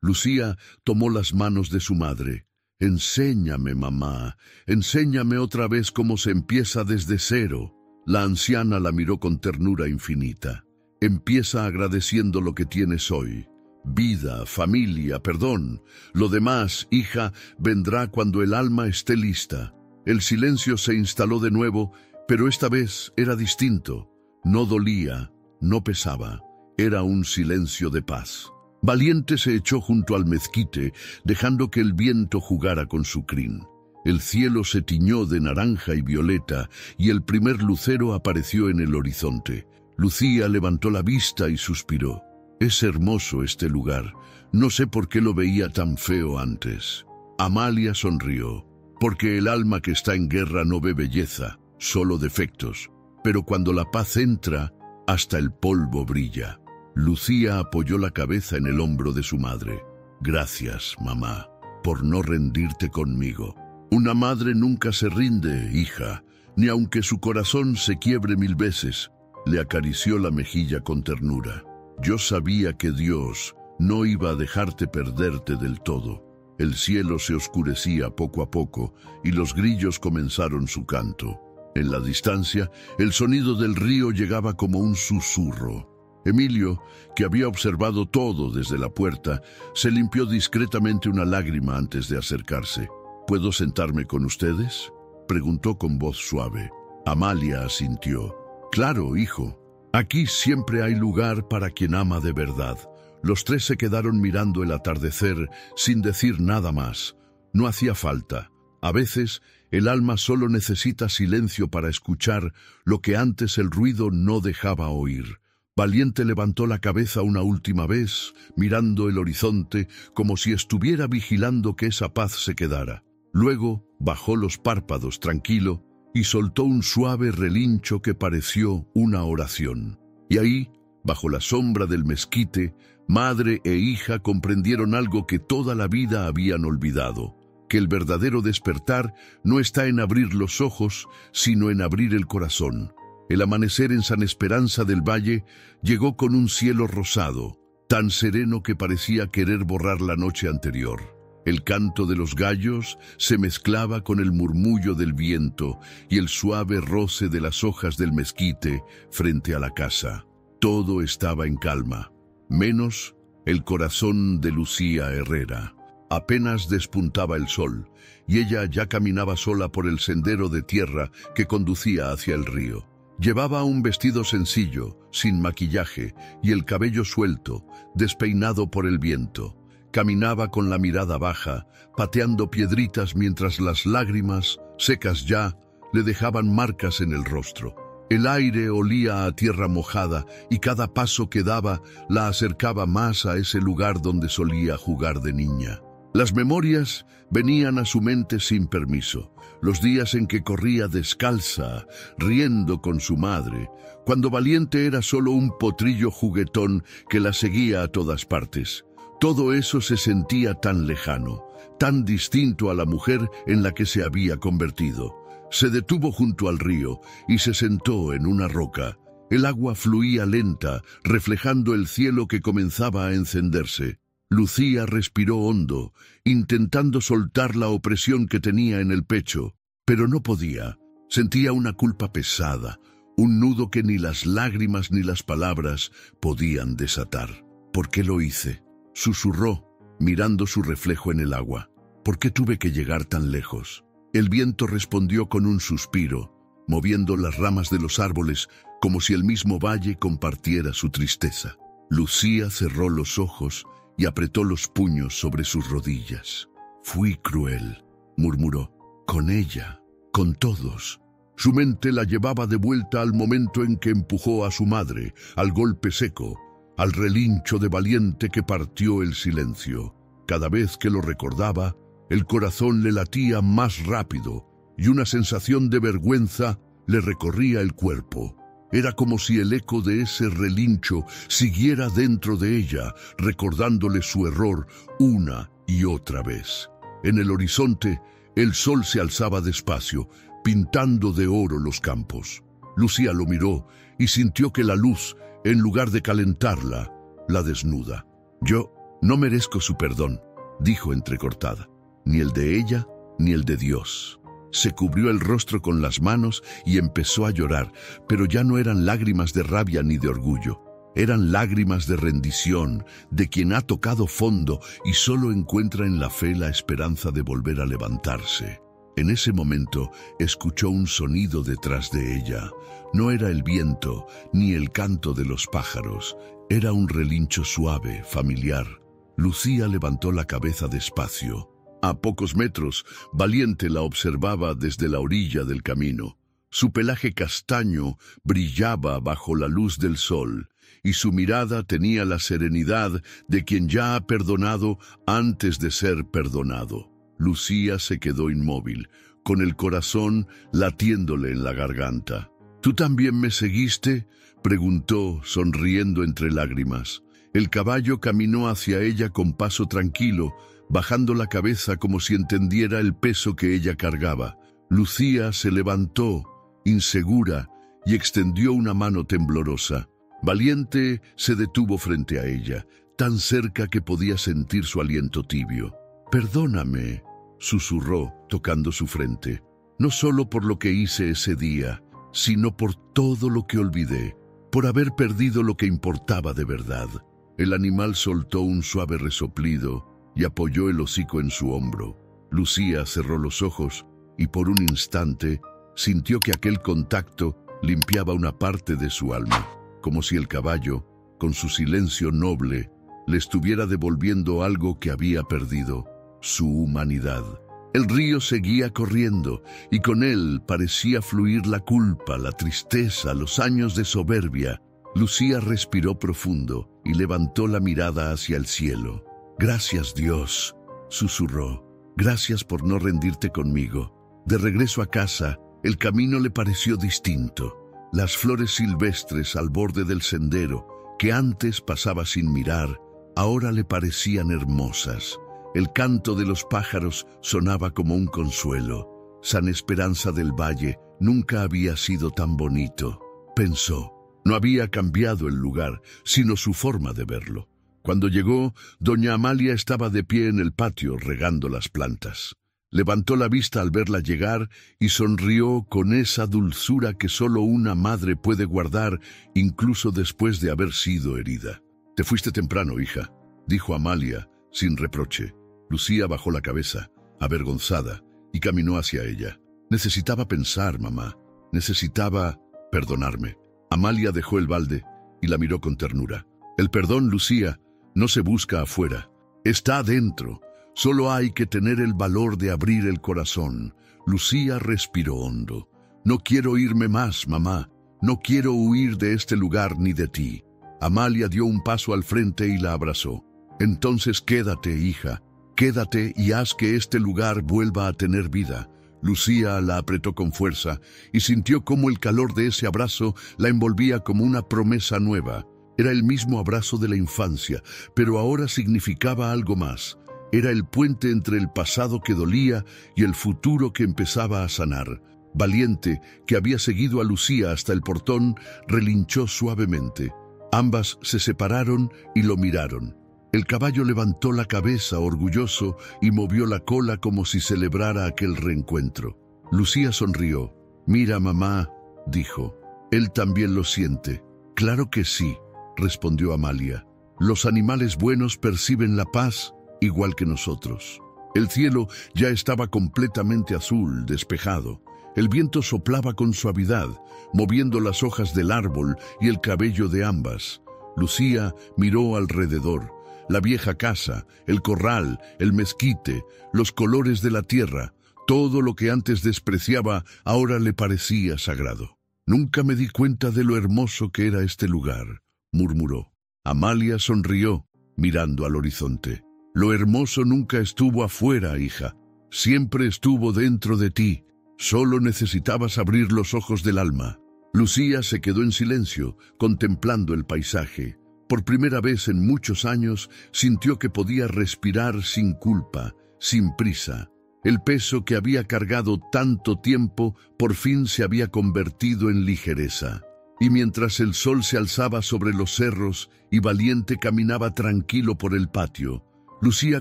Lucía tomó las manos de su madre. «Enséñame, mamá, enséñame otra vez cómo se empieza desde cero». La anciana la miró con ternura infinita. «Empieza agradeciendo lo que tienes hoy. Vida, familia, perdón. Lo demás, hija, vendrá cuando el alma esté lista». El silencio se instaló de nuevo, pero esta vez era distinto. No dolía, no pesaba. Era un silencio de paz. Valiente se echó junto al mezquite, dejando que el viento jugara con su crin. El cielo se tiñó de naranja y violeta, y el primer lucero apareció en el horizonte. Lucía levantó la vista y suspiró. «Es hermoso este lugar. No sé por qué lo veía tan feo antes». Amalia sonrió. «Porque el alma que está en guerra no ve belleza, solo defectos. Pero cuando la paz entra, hasta el polvo brilla». Lucía apoyó la cabeza en el hombro de su madre. «Gracias, mamá». por no rendirte conmigo. Una madre nunca se rinde, hija, ni aunque su corazón se quiebre 1000 veces. Le acarició la mejilla con ternura. Yo sabía que Dios no iba a dejarte perderte del todo. El cielo se oscurecía poco a poco y los grillos comenzaron su canto. En la distancia, el sonido del río llegaba como un susurro. Emilio, que había observado todo desde la puerta, se limpió discretamente una lágrima antes de acercarse. ¿Puedo sentarme con ustedes?, preguntó con voz suave. Amalia asintió. Claro, hijo. Aquí siempre hay lugar para quien ama de verdad. Los 3 se quedaron mirando el atardecer sin decir nada más. No hacía falta. A veces, el alma solo necesita silencio para escuchar lo que antes el ruido no dejaba oír. Valiente levantó la cabeza una última vez, mirando el horizonte como si estuviera vigilando que esa paz se quedara. Luego bajó los párpados tranquilo y soltó un suave relincho que pareció una oración. Y ahí, bajo la sombra del mezquite, madre e hija comprendieron algo que toda la vida habían olvidado, que el verdadero despertar no está en abrir los ojos, sino en abrir el corazón. El amanecer en San Esperanza del Valle llegó con un cielo rosado, tan sereno que parecía querer borrar la noche anterior. El canto de los gallos se mezclaba con el murmullo del viento y el suave roce de las hojas del mezquite frente a la casa. Todo estaba en calma, menos el corazón de Lucía Herrera. Apenas despuntaba el sol, y ella ya caminaba sola por el sendero de tierra que conducía hacia el río. Llevaba un vestido sencillo, sin maquillaje, y el cabello suelto, despeinado por el viento. Caminaba con la mirada baja, pateando piedritas mientras las lágrimas, secas ya, le dejaban marcas en el rostro. El aire olía a tierra mojada y cada paso que daba la acercaba más a ese lugar donde solía jugar de niña. Las memorias venían a su mente sin permiso. Los días en que corría descalza, riendo con su madre, cuando Valiente era solo un potrillo juguetón que la seguía a todas partes. Todo eso se sentía tan lejano, tan distinto a la mujer en la que se había convertido. Se detuvo junto al río y se sentó en una roca. El agua fluía lenta, reflejando el cielo que comenzaba a encenderse. Lucía respiró hondo, intentando soltar la opresión que tenía en el pecho, pero no podía. Sentía una culpa pesada, un nudo que ni las lágrimas ni las palabras podían desatar. ¿Por qué lo hice?, susurró, mirando su reflejo en el agua. ¿Por qué tuve que llegar tan lejos? El viento respondió con un suspiro, moviendo las ramas de los árboles como si el mismo valle compartiera su tristeza. Lucía cerró los ojos y apretó los puños sobre sus rodillas. Fui cruel, murmuró, con ella, con todos. Su mente la llevaba de vuelta al momento en que empujó a su madre, al golpe seco, al relincho de Valiente que partió el silencio. Cada vez que lo recordaba, el corazón le latía más rápido y una sensación de vergüenza le recorría el cuerpo. Era como si el eco de ese relincho siguiera dentro de ella, recordándole su error una y otra vez. En el horizonte, el sol se alzaba despacio, pintando de oro los campos. Lucía lo miró y sintió que la luz, en lugar de calentarla, la desnuda. Yo no merezco su perdón, dijo entrecortada, ni el de ella ni el de Dios. Se cubrió el rostro con las manos y empezó a llorar, pero ya no eran lágrimas de rabia ni de orgullo. Eran lágrimas de rendición, de quien ha tocado fondo y solo encuentra en la fe la esperanza de volver a levantarse. En ese momento escuchó un sonido detrás de ella. No era el viento ni el canto de los pájaros, era un relincho suave, familiar. Lucía levantó la cabeza despacio. A pocos metros, Valiente la observaba desde la orilla del camino. Su pelaje castaño brillaba bajo la luz del sol, y su mirada tenía la serenidad de quien ya ha perdonado antes de ser perdonado. Lucía se quedó inmóvil, con el corazón latiéndole en la garganta. ¿Tú también me seguiste?, preguntó, sonriendo entre lágrimas. El caballo caminó hacia ella con paso tranquilo, bajando la cabeza como si entendiera el peso que ella cargaba. Lucía se levantó, insegura, y extendió una mano temblorosa. Valiente se detuvo frente a ella, tan cerca que podía sentir su aliento tibio. «Perdóname», susurró, tocando su frente, «no solo por lo que hice ese día, sino por todo lo que olvidé, por haber perdido lo que importaba de verdad». El animal soltó un suave resoplido y apoyó el hocico en su hombro. Lucía cerró los ojos y por un instante sintió que aquel contacto limpiaba una parte de su alma, como si el caballo, con su silencio noble, le estuviera devolviendo algo que había perdido, su humanidad. El río seguía corriendo y con él parecía fluir la culpa, la tristeza, los años de soberbia. Lucía respiró profundo y levantó la mirada hacia el cielo. «Gracias, Dios», susurró. «Gracias por no rendirte conmigo». De regreso a casa, el camino le pareció distinto. Las flores silvestres al borde del sendero, que antes pasaba sin mirar, ahora le parecían hermosas. El canto de los pájaros sonaba como un consuelo. San Esperanza del Valle nunca había sido tan bonito, pensó. No había cambiado el lugar, sino su forma de verlo. Cuando llegó, doña Amalia estaba de pie en el patio regando las plantas. Levantó la vista al verla llegar y sonrió con esa dulzura que solo una madre puede guardar, incluso después de haber sido herida. «Te fuiste temprano, hija», dijo Amalia, sin reproche. Lucía bajó la cabeza, avergonzada, y caminó hacia ella. «Necesitaba pensar, mamá. Necesitaba perdonarme». Amalia dejó el balde y la miró con ternura. «El perdón, Lucía, no se busca afuera. Está adentro. Solo hay que tener el valor de abrir el corazón». Lucía respiró hondo. «No quiero irme más, mamá. No quiero huir de este lugar ni de ti». Amalia dio un paso al frente y la abrazó. «Entonces quédate, hija. Quédate y haz que este lugar vuelva a tener vida». Lucía la apretó con fuerza y sintió cómo el calor de ese abrazo la envolvía como una promesa nueva. Era el mismo abrazo de la infancia, pero ahora significaba algo más. Era el puente entre el pasado que dolía y el futuro que empezaba a sanar. Valiente, que había seguido a Lucía hasta el portón, relinchó suavemente. Ambas se separaron y lo miraron. El caballo levantó la cabeza orgulloso y movió la cola como si celebrara aquel reencuentro. Lucía sonrió. «Mira, mamá», dijo, «él también lo siente». «Claro que sí», respondió Amalia. «Los animales buenos perciben la paz igual que nosotros». El cielo ya estaba completamente azul, despejado. El viento soplaba con suavidad, moviendo las hojas del árbol y el cabello de ambas. Lucía miró alrededor. La vieja casa, el corral, el mezquite, los colores de la tierra, todo lo que antes despreciaba ahora le parecía sagrado. «Nunca me di cuenta de lo hermoso que era este lugar», murmuró. Amalia sonrió, mirando al horizonte. «Lo hermoso nunca estuvo afuera, hija. Siempre estuvo dentro de ti. Solo necesitabas abrir los ojos del alma». Lucía se quedó en silencio, contemplando el paisaje. Por primera vez en muchos años sintió que podía respirar sin culpa, sin prisa. El peso que había cargado tanto tiempo por fin se había convertido en ligereza. Y mientras el sol se alzaba sobre los cerros y Valiente caminaba tranquilo por el patio, Lucía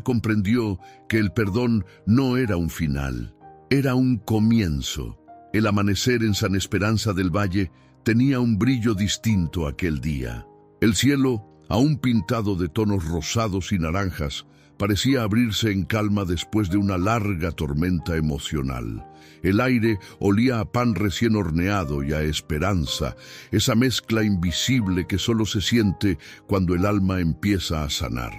comprendió que el perdón no era un final, era un comienzo. El amanecer en San Esperanza del Valle tenía un brillo distinto aquel día. El cielo, aún pintado de tonos rosados y naranjas, parecía abrirse en calma después de una larga tormenta emocional. El aire olía a pan recién horneado y a esperanza, esa mezcla invisible que solo se siente cuando el alma empieza a sanar.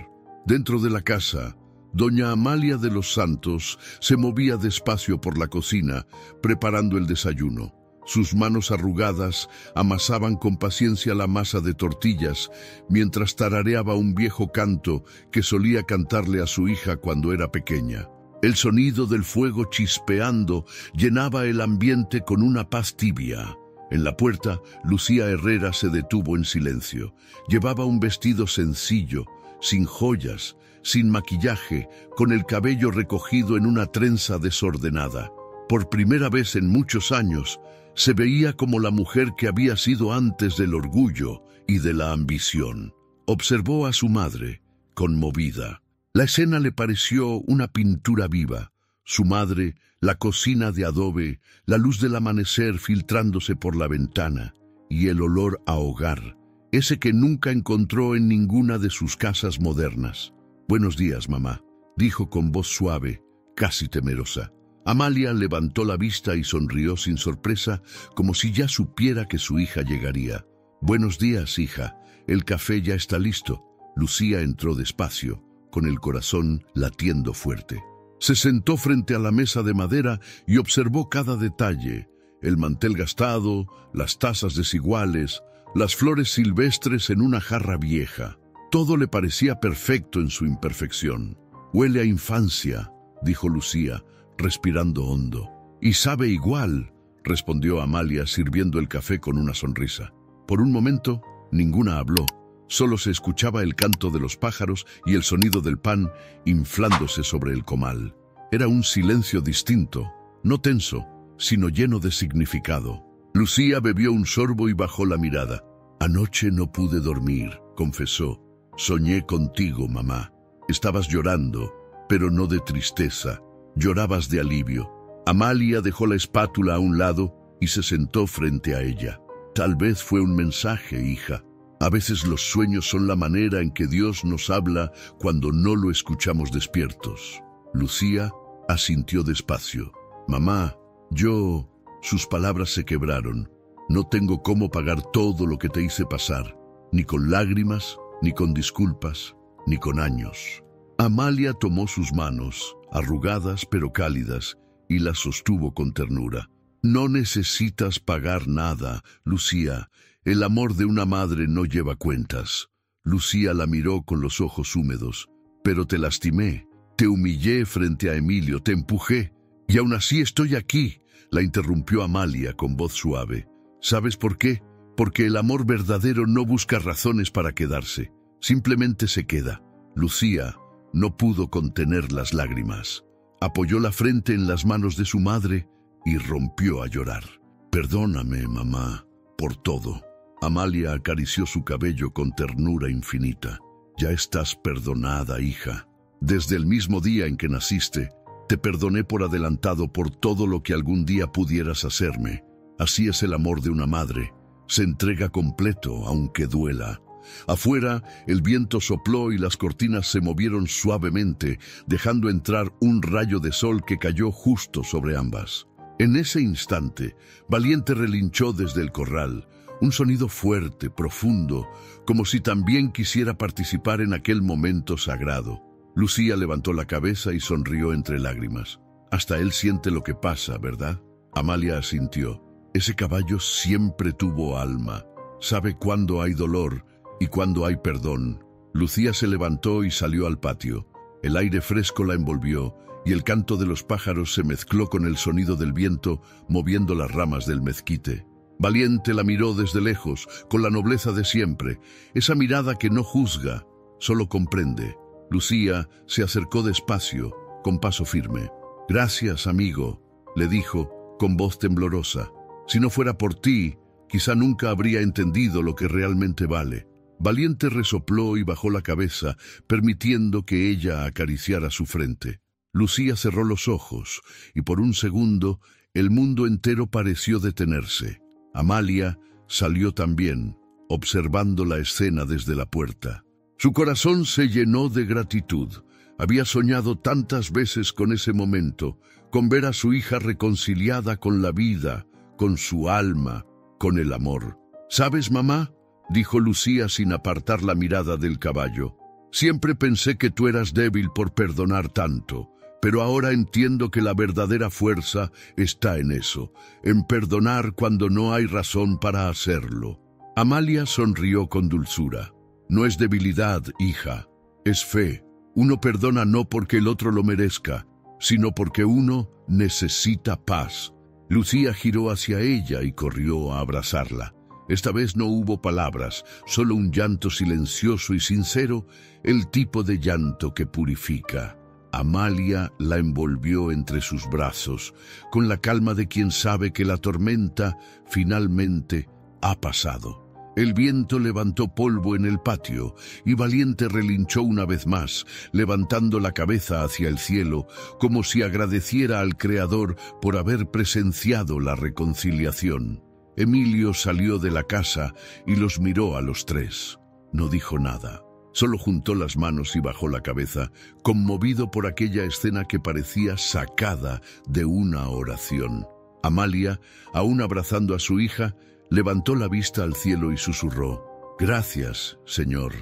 Dentro de la casa, doña Amalia de los Santos se movía despacio por la cocina, preparando el desayuno. Sus manos arrugadas amasaban con paciencia la masa de tortillas, mientras tarareaba un viejo canto que solía cantarle a su hija cuando era pequeña. El sonido del fuego chispeando llenaba el ambiente con una paz tibia. En la puerta, Lucía Herrera se detuvo en silencio. Llevaba un vestido sencillo, sin joyas, sin maquillaje, con el cabello recogido en una trenza desordenada. Por primera vez en muchos años, se veía como la mujer que había sido antes del orgullo y de la ambición. Observó a su madre, conmovida. La escena le pareció una pintura viva. Su madre, la cocina de adobe, la luz del amanecer filtrándose por la ventana, y el olor a hogar, ese que nunca encontró en ninguna de sus casas modernas. «Buenos días, mamá», dijo con voz suave, casi temerosa. Amalia levantó la vista y sonrió sin sorpresa, como si ya supiera que su hija llegaría. «Buenos días, hija. El café ya está listo». Lucía entró despacio, con el corazón latiendo fuerte. Se sentó frente a la mesa de madera y observó cada detalle: el mantel gastado, las tazas desiguales, las flores silvestres en una jarra vieja. Todo le parecía perfecto en su imperfección. «Huele a infancia», dijo Lucía, respirando hondo. «Y sabe igual», respondió Amalia, sirviendo el café con una sonrisa. Por un momento, ninguna habló. Solo se escuchaba el canto de los pájaros y el sonido del pan inflándose sobre el comal. Era un silencio distinto, no tenso, sino lleno de significado. Lucía bebió un sorbo y bajó la mirada. «Anoche no pude dormir», confesó. «Soñé contigo, mamá. Estabas llorando, pero no de tristeza. Llorabas de alivio». Amalia dejó la espátula a un lado y se sentó frente a ella. «Tal vez fue un mensaje, hija. A veces los sueños son la manera en que Dios nos habla cuando no lo escuchamos despiertos». Lucía asintió despacio. «Mamá, yo...» Sus palabras se quebraron. «No tengo cómo pagar todo lo que te hice pasar, ni con lágrimas, ni con disculpas, ni con años». Amalia tomó sus manos, arrugadas pero cálidas, y las sostuvo con ternura. «No necesitas pagar nada, Lucía. El amor de una madre no lleva cuentas». Lucía la miró con los ojos húmedos. «Pero te lastimé, te humillé frente a Emilio, te empujé, y aún así estoy aquí», la interrumpió Amalia con voz suave. «¿Sabes por qué? Porque el amor verdadero no busca razones para quedarse, simplemente se queda». Lucía no pudo contener las lágrimas. Apoyó la frente en las manos de su madre y rompió a llorar. «Perdóname, mamá, por todo». Amalia acarició su cabello con ternura infinita. «Ya estás perdonada, hija. Desde el mismo día en que naciste, te perdoné por adelantado por todo lo que algún día pudieras hacerme. Así es el amor de una madre. Se entrega completo, aunque duela». Afuera, el viento sopló y las cortinas se movieron suavemente, dejando entrar un rayo de sol que cayó justo sobre ambas. En ese instante, Valiente relinchó desde el corral, un sonido fuerte, profundo, como si también quisiera participar en aquel momento sagrado. Lucía levantó la cabeza y sonrió entre lágrimas. «Hasta él siente lo que pasa, ¿verdad?». Amalia asintió. «Ese caballo siempre tuvo alma. Sabe cuándo hay dolor y cuándo hay perdón». Lucía se levantó y salió al patio. El aire fresco la envolvió y el canto de los pájaros se mezcló con el sonido del viento moviendo las ramas del mezquite. Valiente la miró desde lejos, con la nobleza de siempre, esa mirada que no juzga, solo comprende. Lucía se acercó despacio, con paso firme. «Gracias, amigo», le dijo, con voz temblorosa. «Si no fuera por ti, quizá nunca habría entendido lo que realmente vale». Valiente resopló y bajó la cabeza, permitiendo que ella acariciara su frente. Lucía cerró los ojos, y por un segundo el mundo entero pareció detenerse. Amalia salió también, observando la escena desde la puerta. Su corazón se llenó de gratitud. Había soñado tantas veces con ese momento, con ver a su hija reconciliada con la vida, con su alma, con el amor. «¿Sabes, mamá?», dijo Lucía sin apartar la mirada del caballo. «Siempre pensé que tú eras débil por perdonar tanto, pero ahora entiendo que la verdadera fuerza está en eso, en perdonar cuando no hay razón para hacerlo». Amalia sonrió con dulzura. «No es debilidad, hija, es fe. Uno perdona no porque el otro lo merezca, sino porque uno necesita paz». Lucía giró hacia ella y corrió a abrazarla. Esta vez no hubo palabras, solo un llanto silencioso y sincero, el tipo de llanto que purifica. Amalia la envolvió entre sus brazos, con la calma de quien sabe que la tormenta finalmente ha pasado. El viento levantó polvo en el patio y Valiente relinchó una vez más, levantando la cabeza hacia el cielo, como si agradeciera al Creador por haber presenciado la reconciliación. Emilio salió de la casa y los miró a los tres. No dijo nada, solo juntó las manos y bajó la cabeza, conmovido por aquella escena que parecía sacada de una oración. Amalia, aún abrazando a su hija, levantó la vista al cielo y susurró: «Gracias, Señor,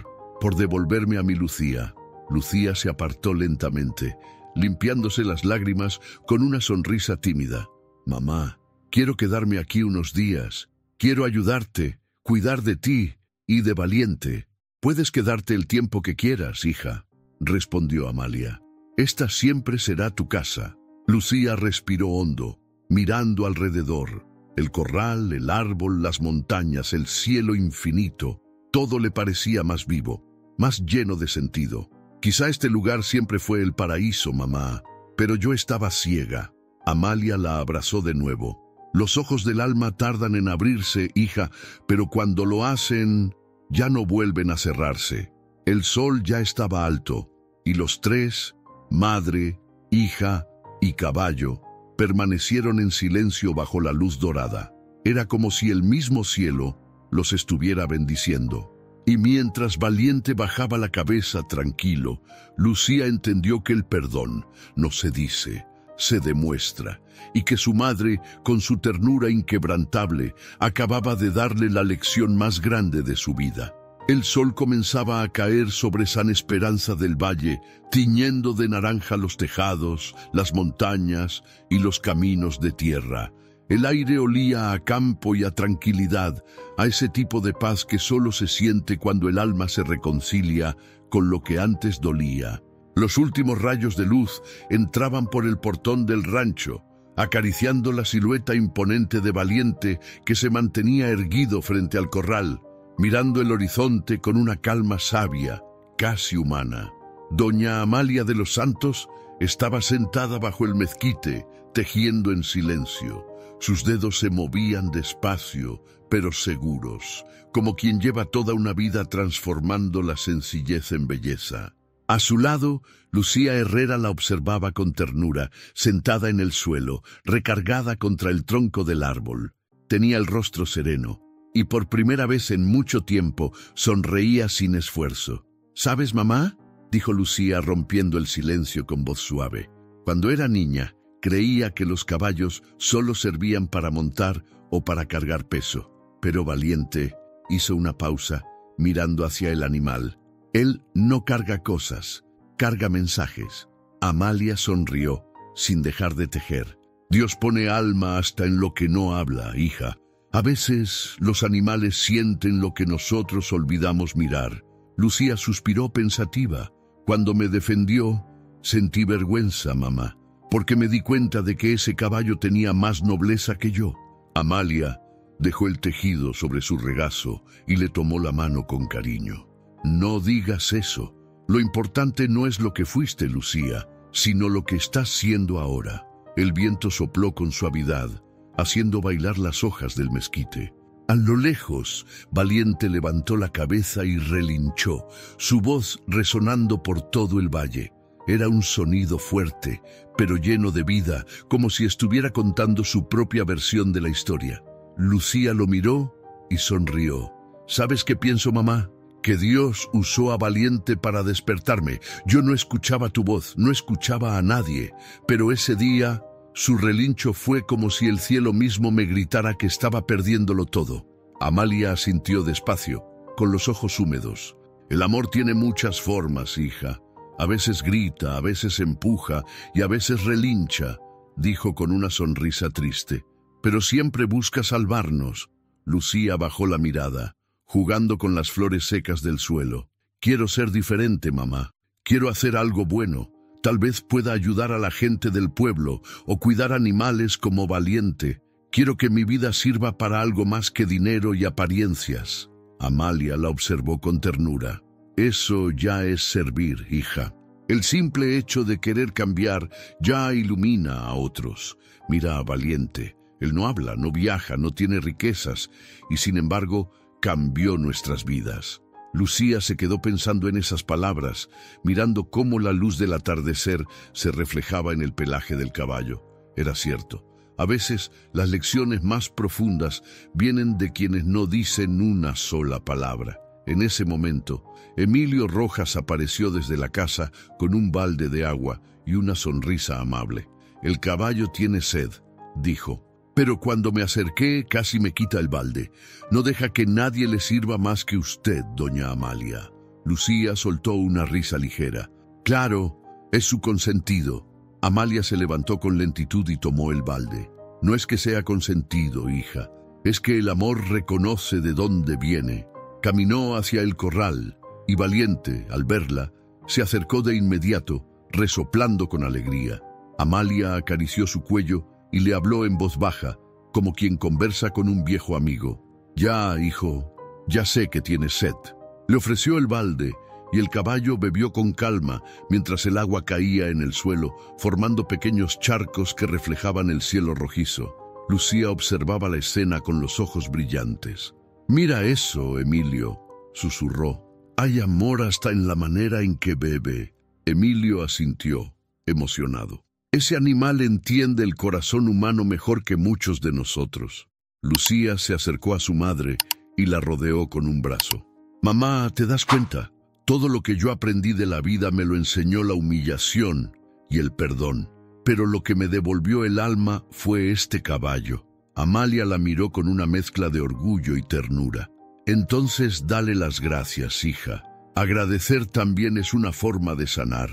por devolverme a mi Lucía». Lucía se apartó lentamente, limpiándose las lágrimas con una sonrisa tímida. «Mamá, quiero quedarme aquí unos días. Quiero ayudarte, cuidar de ti y de Valiente». «Puedes quedarte el tiempo que quieras, hija», respondió Amalia. «Esta siempre será tu casa». Lucía respiró hondo, mirando alrededor. El corral, el árbol, las montañas, el cielo infinito, todo le parecía más vivo, más lleno de sentido. «Quizá este lugar siempre fue el paraíso, mamá, pero yo estaba ciega». Amalia la abrazó de nuevo. «Los ojos del alma tardan en abrirse, hija, pero cuando lo hacen, ya no vuelven a cerrarse». El sol ya estaba alto, y los tres, madre, hija y caballo, permanecieron en silencio bajo la luz dorada. Era como si el mismo cielo los estuviera bendiciendo. Y mientras Valiente bajaba la cabeza tranquilo, Lucía entendió que el perdón no se dice, se demuestra, y que su madre, con su ternura inquebrantable, acababa de darle la lección más grande de su vida. El sol comenzaba a caer sobre San Esperanza del Valle, tiñendo de naranja los tejados, las montañas y los caminos de tierra. El aire olía a campo y a tranquilidad, a ese tipo de paz que solo se siente cuando el alma se reconcilia con lo que antes dolía. Los últimos rayos de luz entraban por el portón del rancho, acariciando la silueta imponente de Valiente que se mantenía erguido frente al corral, mirando el horizonte con una calma sabia, casi humana. Doña Amalia de los Santos estaba sentada bajo el mezquite, tejiendo en silencio. Sus dedos se movían despacio, pero seguros, como quien lleva toda una vida transformando la sencillez en belleza. A su lado, Lucía Herrera la observaba con ternura, sentada en el suelo, recargada contra el tronco del árbol. Tenía el rostro sereno, y por primera vez en mucho tiempo sonreía sin esfuerzo. «¿Sabes, mamá?», dijo Lucía rompiendo el silencio con voz suave. «Cuando era niña, creía que los caballos solo servían para montar o para cargar peso. Pero Valiente hizo una pausa, mirando hacia el animal. Él no carga cosas, carga mensajes». Amalia sonrió, sin dejar de tejer. «Dios pone alma hasta en lo que no habla, hija. A veces los animales sienten lo que nosotros olvidamos mirar». Lucía suspiró pensativa. «Cuando me defendió, sentí vergüenza, mamá, porque me di cuenta de que ese caballo tenía más nobleza que yo». Amalia dejó el tejido sobre su regazo y le tomó la mano con cariño. «No digas eso. Lo importante no es lo que fuiste, Lucía, sino lo que estás siendo ahora». El viento sopló con suavidad, haciendo bailar las hojas del mezquite. A lo lejos, Valiente levantó la cabeza y relinchó, su voz resonando por todo el valle. Era un sonido fuerte, pero lleno de vida, como si estuviera contando su propia versión de la historia. Lucía lo miró y sonrió. «¿Sabes qué pienso, mamá? Que Dios usó a Valiente para despertarme. Yo no escuchaba tu voz, no escuchaba a nadie, pero ese día su relincho fue como si el cielo mismo me gritara que estaba perdiéndolo todo». Amalia asintió despacio, con los ojos húmedos. «El amor tiene muchas formas, hija. A veces grita, a veces empuja y a veces relincha», dijo con una sonrisa triste. «Pero siempre busca salvarnos». Lucía bajó la mirada, jugando con las flores secas del suelo. «Quiero ser diferente, mamá. Quiero hacer algo bueno. Tal vez pueda ayudar a la gente del pueblo o cuidar animales como Valiente. Quiero que mi vida sirva para algo más que dinero y apariencias. Amalia la observó con ternura. Eso ya es servir, hija. El simple hecho de querer cambiar ya ilumina a otros. Mira a Valiente. Él no habla, no viaja, no tiene riquezas, y sin embargo, cambió nuestras vidas. Lucía se quedó pensando en esas palabras, mirando cómo la luz del atardecer se reflejaba en el pelaje del caballo. Era cierto. A veces las lecciones más profundas vienen de quienes no dicen una sola palabra. En ese momento, Emilio Rojas apareció desde la casa con un balde de agua y una sonrisa amable. «El caballo tiene sed», dijo. «Pero cuando me acerqué casi me quita el balde. No deja que nadie le sirva más que usted, doña Amalia». Lucía soltó una risa ligera. «Claro, es su consentido». Amalia se levantó con lentitud y tomó el balde. «No es que sea consentido, hija. Es que el amor reconoce de dónde viene». Caminó hacia el corral y Valiente, al verla, se acercó de inmediato, resoplando con alegría. Amalia acarició su cuello y le habló en voz baja, como quien conversa con un viejo amigo. «Ya, hijo, ya sé que tienes sed». Le ofreció el balde y el caballo bebió con calma mientras el agua caía en el suelo, formando pequeños charcos que reflejaban el cielo rojizo. Lucía observaba la escena con los ojos brillantes. «Mira eso, Emilio», susurró. «Hay amor hasta en la manera en que bebe». Emilio asintió, emocionado. «Ese animal entiende el corazón humano mejor que muchos de nosotros». Lucía se acercó a su madre y la rodeó con un brazo. «Mamá, ¿te das cuenta? Todo lo que yo aprendí de la vida me lo enseñó la humillación y el perdón. Pero lo que me devolvió el alma fue este caballo». Amalia la miró con una mezcla de orgullo y ternura. «Entonces dale las gracias, hija. Agradecer también es una forma de sanar».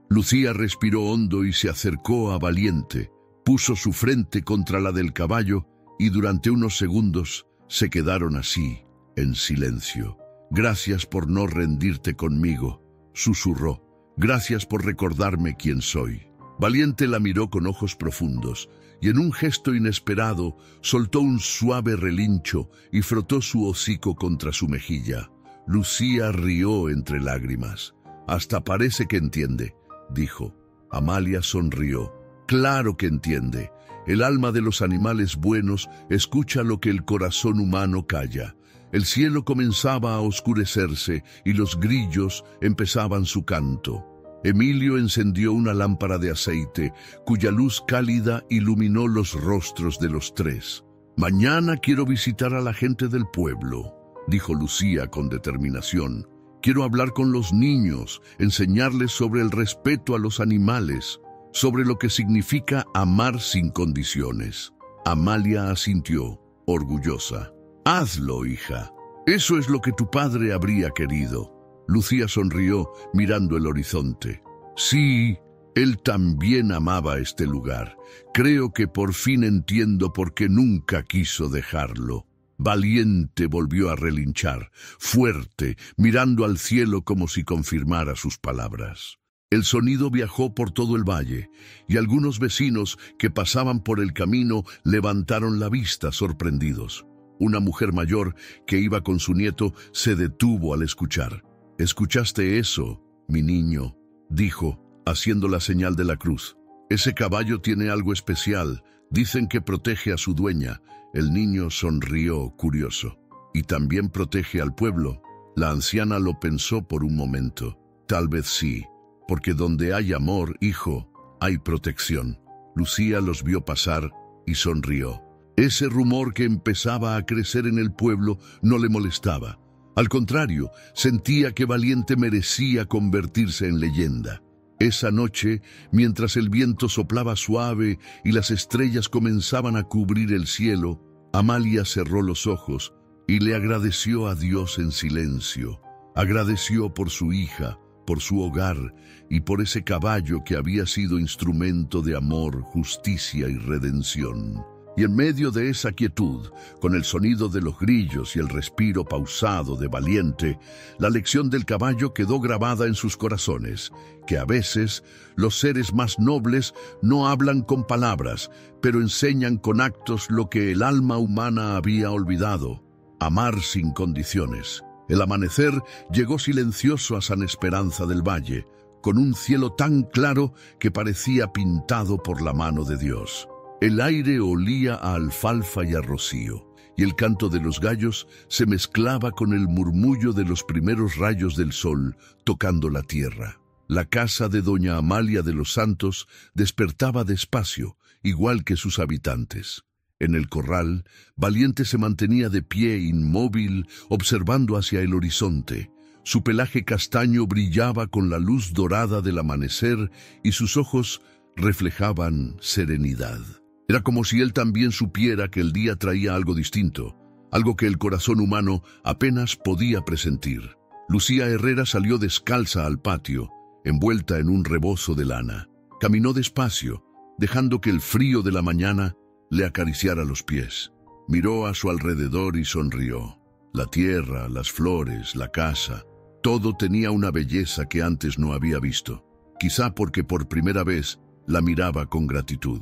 Lucía respiró hondo y se acercó a Valiente. Puso su frente contra la del caballo y durante unos segundos se quedaron así, en silencio. «Gracias por no rendirte conmigo», susurró. «Gracias por recordarme quién soy». Valiente la miró con ojos profundos y en un gesto inesperado soltó un suave relincho y frotó su hocico contra su mejilla. Lucía rió entre lágrimas. «Hasta parece que entiende», dijo. Amalia sonrió. «Claro que entiende. El alma de los animales buenos escucha lo que el corazón humano calla». El cielo comenzaba a oscurecerse y los grillos empezaban su canto. Emilio encendió una lámpara de aceite, cuya luz cálida iluminó los rostros de los tres. «Mañana quiero visitar a la gente del pueblo», dijo Lucía con determinación. «Quiero hablar con los niños, enseñarles sobre el respeto a los animales, sobre lo que significa amar sin condiciones». Amalia asintió, orgullosa. «Hazlo, hija. Eso es lo que tu padre habría querido». Lucía sonrió mirando el horizonte. «Sí, él también amaba este lugar. Creo que por fin entiendo por qué nunca quiso dejarlo». Valiente volvió a relinchar, fuerte, mirando al cielo como si confirmara sus palabras. El sonido viajó por todo el valle, y algunos vecinos que pasaban por el camino levantaron la vista sorprendidos. Una mujer mayor que iba con su nieto se detuvo al escuchar. «¿Escuchaste eso, mi niño?», dijo, haciendo la señal de la cruz. «Ese caballo tiene algo especial. Dicen que protege a su dueña». El niño sonrió, curioso. «¿Y también protege al pueblo?». La anciana lo pensó por un momento. «Tal vez sí, porque donde hay amor, hijo, hay protección». Lucía los vio pasar y sonrió. Ese rumor que empezaba a crecer en el pueblo no le molestaba. Al contrario, sentía que Valiente merecía convertirse en leyenda. Esa noche, mientras el viento soplaba suave y las estrellas comenzaban a cubrir el cielo, Amalia cerró los ojos y le agradeció a Dios en silencio. Agradeció por su hija, por su hogar y por ese caballo que había sido instrumento de amor, justicia y redención. Y en medio de esa quietud, con el sonido de los grillos y el respiro pausado de Valiente, la lección del caballo quedó grabada en sus corazones, que a veces los seres más nobles no hablan con palabras, pero enseñan con actos lo que el alma humana había olvidado: amar sin condiciones. El amanecer llegó silencioso a San Esperanza del Valle, con un cielo tan claro que parecía pintado por la mano de Dios. El aire olía a alfalfa y a rocío, y el canto de los gallos se mezclaba con el murmullo de los primeros rayos del sol tocando la tierra. La casa de doña Amalia de los Santos despertaba despacio, igual que sus habitantes. En el corral, Valiente se mantenía de pie inmóvil, observando hacia el horizonte. Su pelaje castaño brillaba con la luz dorada del amanecer y sus ojos reflejaban serenidad. Era como si él también supiera que el día traía algo distinto, algo que el corazón humano apenas podía presentir. Lucía Herrera salió descalza al patio, envuelta en un rebozo de lana. Caminó despacio, dejando que el frío de la mañana le acariciara los pies. Miró a su alrededor y sonrió. La tierra, las flores, la casa, todo tenía una belleza que antes no había visto. Quizá porque por primera vez la miraba con gratitud.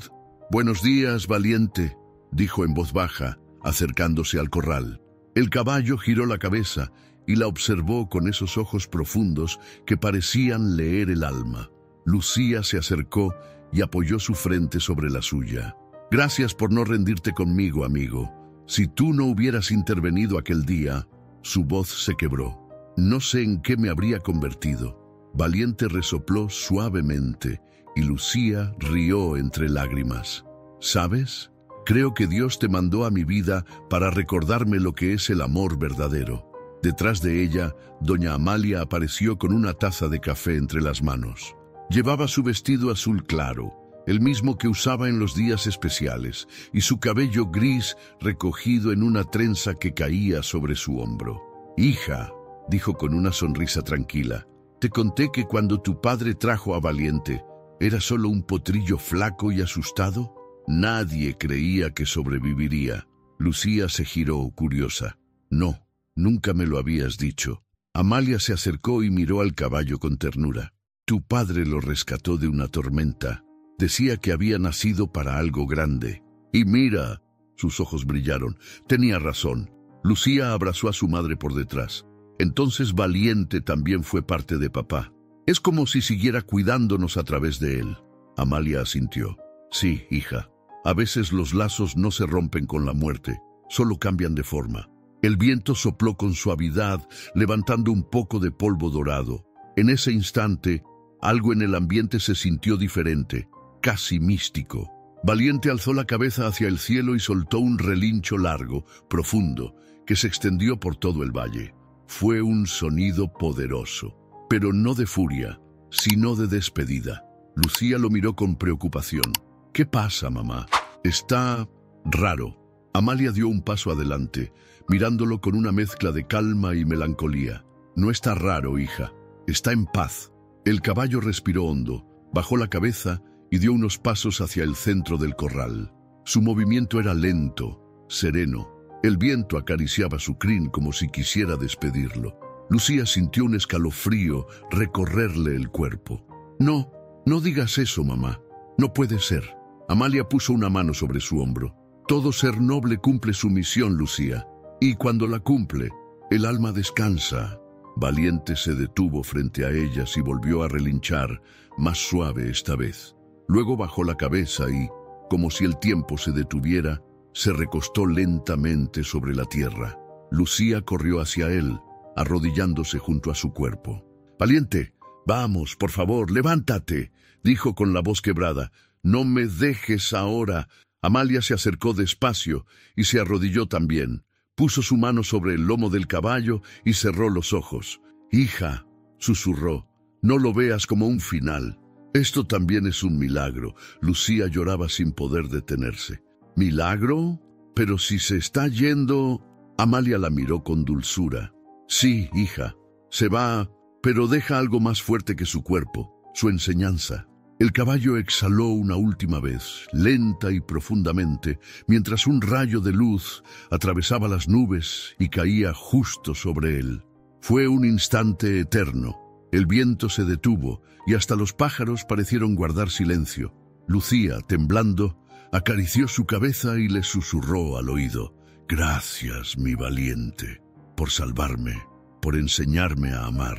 «Buenos días, Valiente», dijo en voz baja, acercándose al corral. El caballo giró la cabeza y la observó con esos ojos profundos que parecían leer el alma. Lucía se acercó y apoyó su frente sobre la suya. «Gracias por no rendirte conmigo, amigo. Si tú no hubieras intervenido aquel día», su voz se quebró. «No sé en qué me habría convertido». Valiente resopló suavemente y Lucía rió entre lágrimas. «¿Sabes? Creo que Dios te mandó a mi vida para recordarme lo que es el amor verdadero». Detrás de ella, doña Amalia apareció con una taza de café entre las manos. Llevaba su vestido azul claro, el mismo que usaba en los días especiales, y su cabello gris recogido en una trenza que caía sobre su hombro. «Hija», dijo con una sonrisa tranquila, «te conté que cuando tu padre trajo a Valiente, ¿era solo un potrillo flaco y asustado? Nadie creía que sobreviviría». Lucía se giró, curiosa. «No, nunca me lo habías dicho». Amalia se acercó y miró al caballo con ternura. «Tu padre lo rescató de una tormenta. Decía que había nacido para algo grande. Y mira», sus ojos brillaron, «tenía razón». Lucía abrazó a su madre por detrás. «Entonces Valiente también fue parte de papá. Es como si siguiera cuidándonos a través de él». Amalia asintió. «Sí, hija. A veces los lazos no se rompen con la muerte, solo cambian de forma». El viento sopló con suavidad, levantando un poco de polvo dorado. En ese instante, algo en el ambiente se sintió diferente, casi místico. Valiente alzó la cabeza hacia el cielo y soltó un relincho largo, profundo, que se extendió por todo el valle. Fue un sonido poderoso, pero no de furia, sino de despedida. Lucía lo miró con preocupación. «¿Qué pasa, mamá? Está raro». Amalia dio un paso adelante, mirándolo con una mezcla de calma y melancolía. «No está raro, hija. Está en paz». El caballo respiró hondo, bajó la cabeza y dio unos pasos hacia el centro del corral. Su movimiento era lento, sereno. El viento acariciaba su crin como si quisiera despedirlo. Lucía sintió un escalofrío recorrerle el cuerpo. «No, no digas eso, mamá. No puede ser». Amalia puso una mano sobre su hombro. «Todo ser noble cumple su misión, Lucía. Y cuando la cumple, el alma descansa». Valiente se detuvo frente a ellas y volvió a relinchar, más suave esta vez. Luego bajó la cabeza y, como si el tiempo se detuviera, se recostó lentamente sobre la tierra. Lucía corrió hacia él, arrodillándose junto a su cuerpo. «Valiente, vamos, por favor, levántate», dijo con la voz quebrada. «No me dejes ahora». Amalia se acercó despacio y se arrodilló también. Puso su mano sobre el lomo del caballo y cerró los ojos. «Hija», susurró, «no lo veas como un final. Esto también es un milagro». Lucía lloraba sin poder detenerse. «¿Milagro? Pero si se está yendo...» Amalia la miró con dulzura. «Sí, hija, se va, pero deja algo más fuerte que su cuerpo, su enseñanza». El caballo exhaló una última vez, lenta y profundamente, mientras un rayo de luz atravesaba las nubes y caía justo sobre él. Fue un instante eterno. El viento se detuvo y hasta los pájaros parecieron guardar silencio. Lucía, temblando, acarició su cabeza y le susurró al oído: «Gracias, mi valiente, por salvarme, por enseñarme a amar».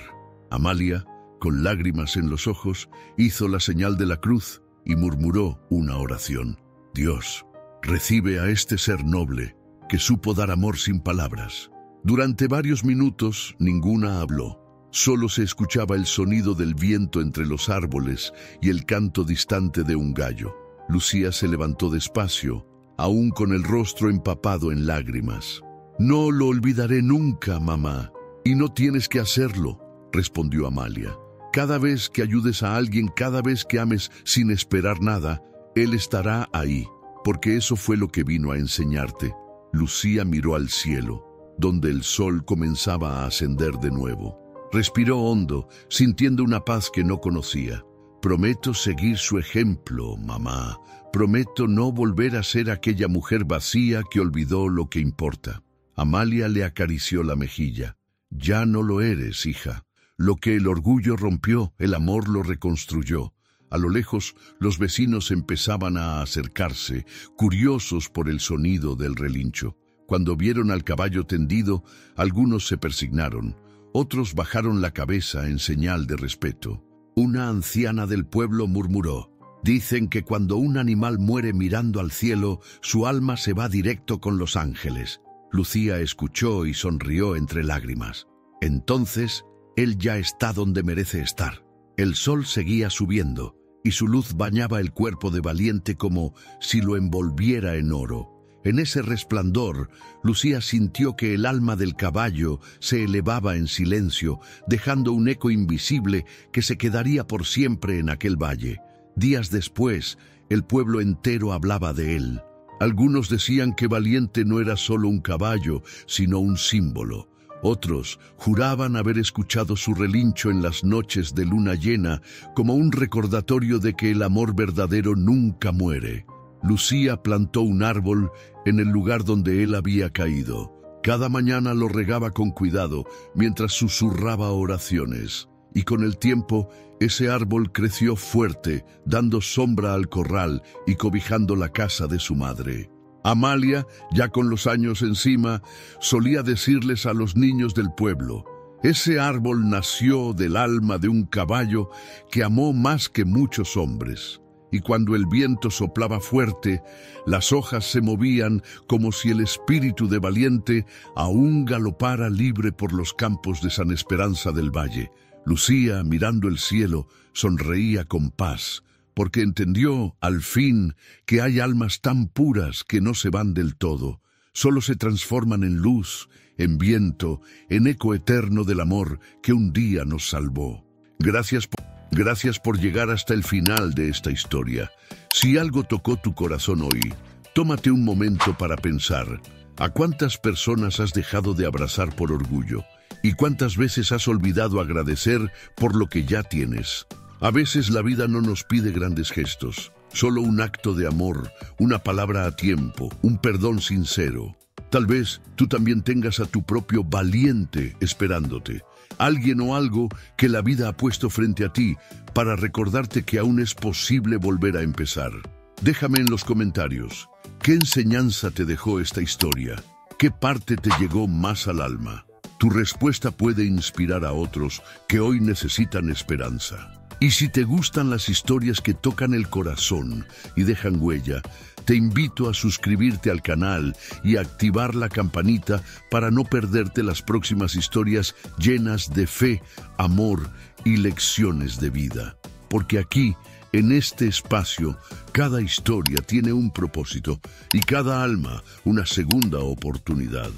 Amalia, con lágrimas en los ojos, hizo la señal de la cruz y murmuró una oración. «Dios, recibe a este ser noble, que supo dar amor sin palabras». Durante varios minutos ninguna habló. Solo se escuchaba el sonido del viento entre los árboles y el canto distante de un gallo. Lucía se levantó despacio, aún con el rostro empapado en lágrimas. «No lo olvidaré nunca, mamá, y no tienes que hacerlo», respondió Amalia. «Cada vez que ayudes a alguien, cada vez que ames sin esperar nada, él estará ahí, porque eso fue lo que vino a enseñarte». Lucía miró al cielo, donde el sol comenzaba a ascender de nuevo. Respiró hondo, sintiendo una paz que no conocía. «Prometo seguir su ejemplo, mamá. Prometo no volver a ser aquella mujer vacía que olvidó lo que importa». Amalia le acarició la mejilla. «Ya no lo eres, hija. Lo que el orgullo rompió, el amor lo reconstruyó». A lo lejos, los vecinos empezaban a acercarse, curiosos por el sonido del relincho. Cuando vieron al caballo tendido, algunos se persignaron, otros bajaron la cabeza en señal de respeto. Una anciana del pueblo murmuró: «Dicen que cuando un animal muere mirando al cielo, su alma se va directo con los ángeles». Lucía escuchó y sonrió entre lágrimas. Entonces, él ya está donde merece estar. El sol seguía subiendo, y su luz bañaba el cuerpo de Valiente como si lo envolviera en oro. En ese resplandor, Lucía sintió que el alma del caballo se elevaba en silencio, dejando un eco invisible que se quedaría por siempre en aquel valle. Días después, el pueblo entero hablaba de él. Algunos decían que Valiente no era solo un caballo, sino un símbolo. Otros juraban haber escuchado su relincho en las noches de luna llena como un recordatorio de que el amor verdadero nunca muere. Lucía plantó un árbol en el lugar donde él había caído. Cada mañana lo regaba con cuidado mientras susurraba oraciones. Y con el tiempo, ese árbol creció fuerte, dando sombra al corral y cobijando la casa de su madre. Amalia, ya con los años encima, solía decirles a los niños del pueblo: «Ese árbol nació del alma de un caballo que amó más que muchos hombres». Y cuando el viento soplaba fuerte, las hojas se movían como si el espíritu de Valiente aún galopara libre por los campos de San Esperanza del Valle. Lucía, mirando el cielo, sonreía con paz, porque entendió, al fin, que hay almas tan puras que no se van del todo. Solo se transforman en luz, en viento, en eco eterno del amor que un día nos salvó. Gracias por llegar hasta el final de esta historia. Si algo tocó tu corazón hoy, tómate un momento para pensar: ¿a cuántas personas has dejado de abrazar por orgullo? ¿Y cuántas veces has olvidado agradecer por lo que ya tienes? A veces la vida no nos pide grandes gestos, solo un acto de amor, una palabra a tiempo, un perdón sincero. Tal vez tú también tengas a tu propio Valiente esperándote. Alguien o algo que la vida ha puesto frente a ti para recordarte que aún es posible volver a empezar. Déjame en los comentarios, ¿qué enseñanza te dejó esta historia? ¿Qué parte te llegó más al alma? Tu respuesta puede inspirar a otros que hoy necesitan esperanza. Y si te gustan las historias que tocan el corazón y dejan huella, te invito a suscribirte al canal y a activar la campanita para no perderte las próximas historias llenas de fe, amor y lecciones de vida. Porque aquí, en este espacio, cada historia tiene un propósito y cada alma una segunda oportunidad.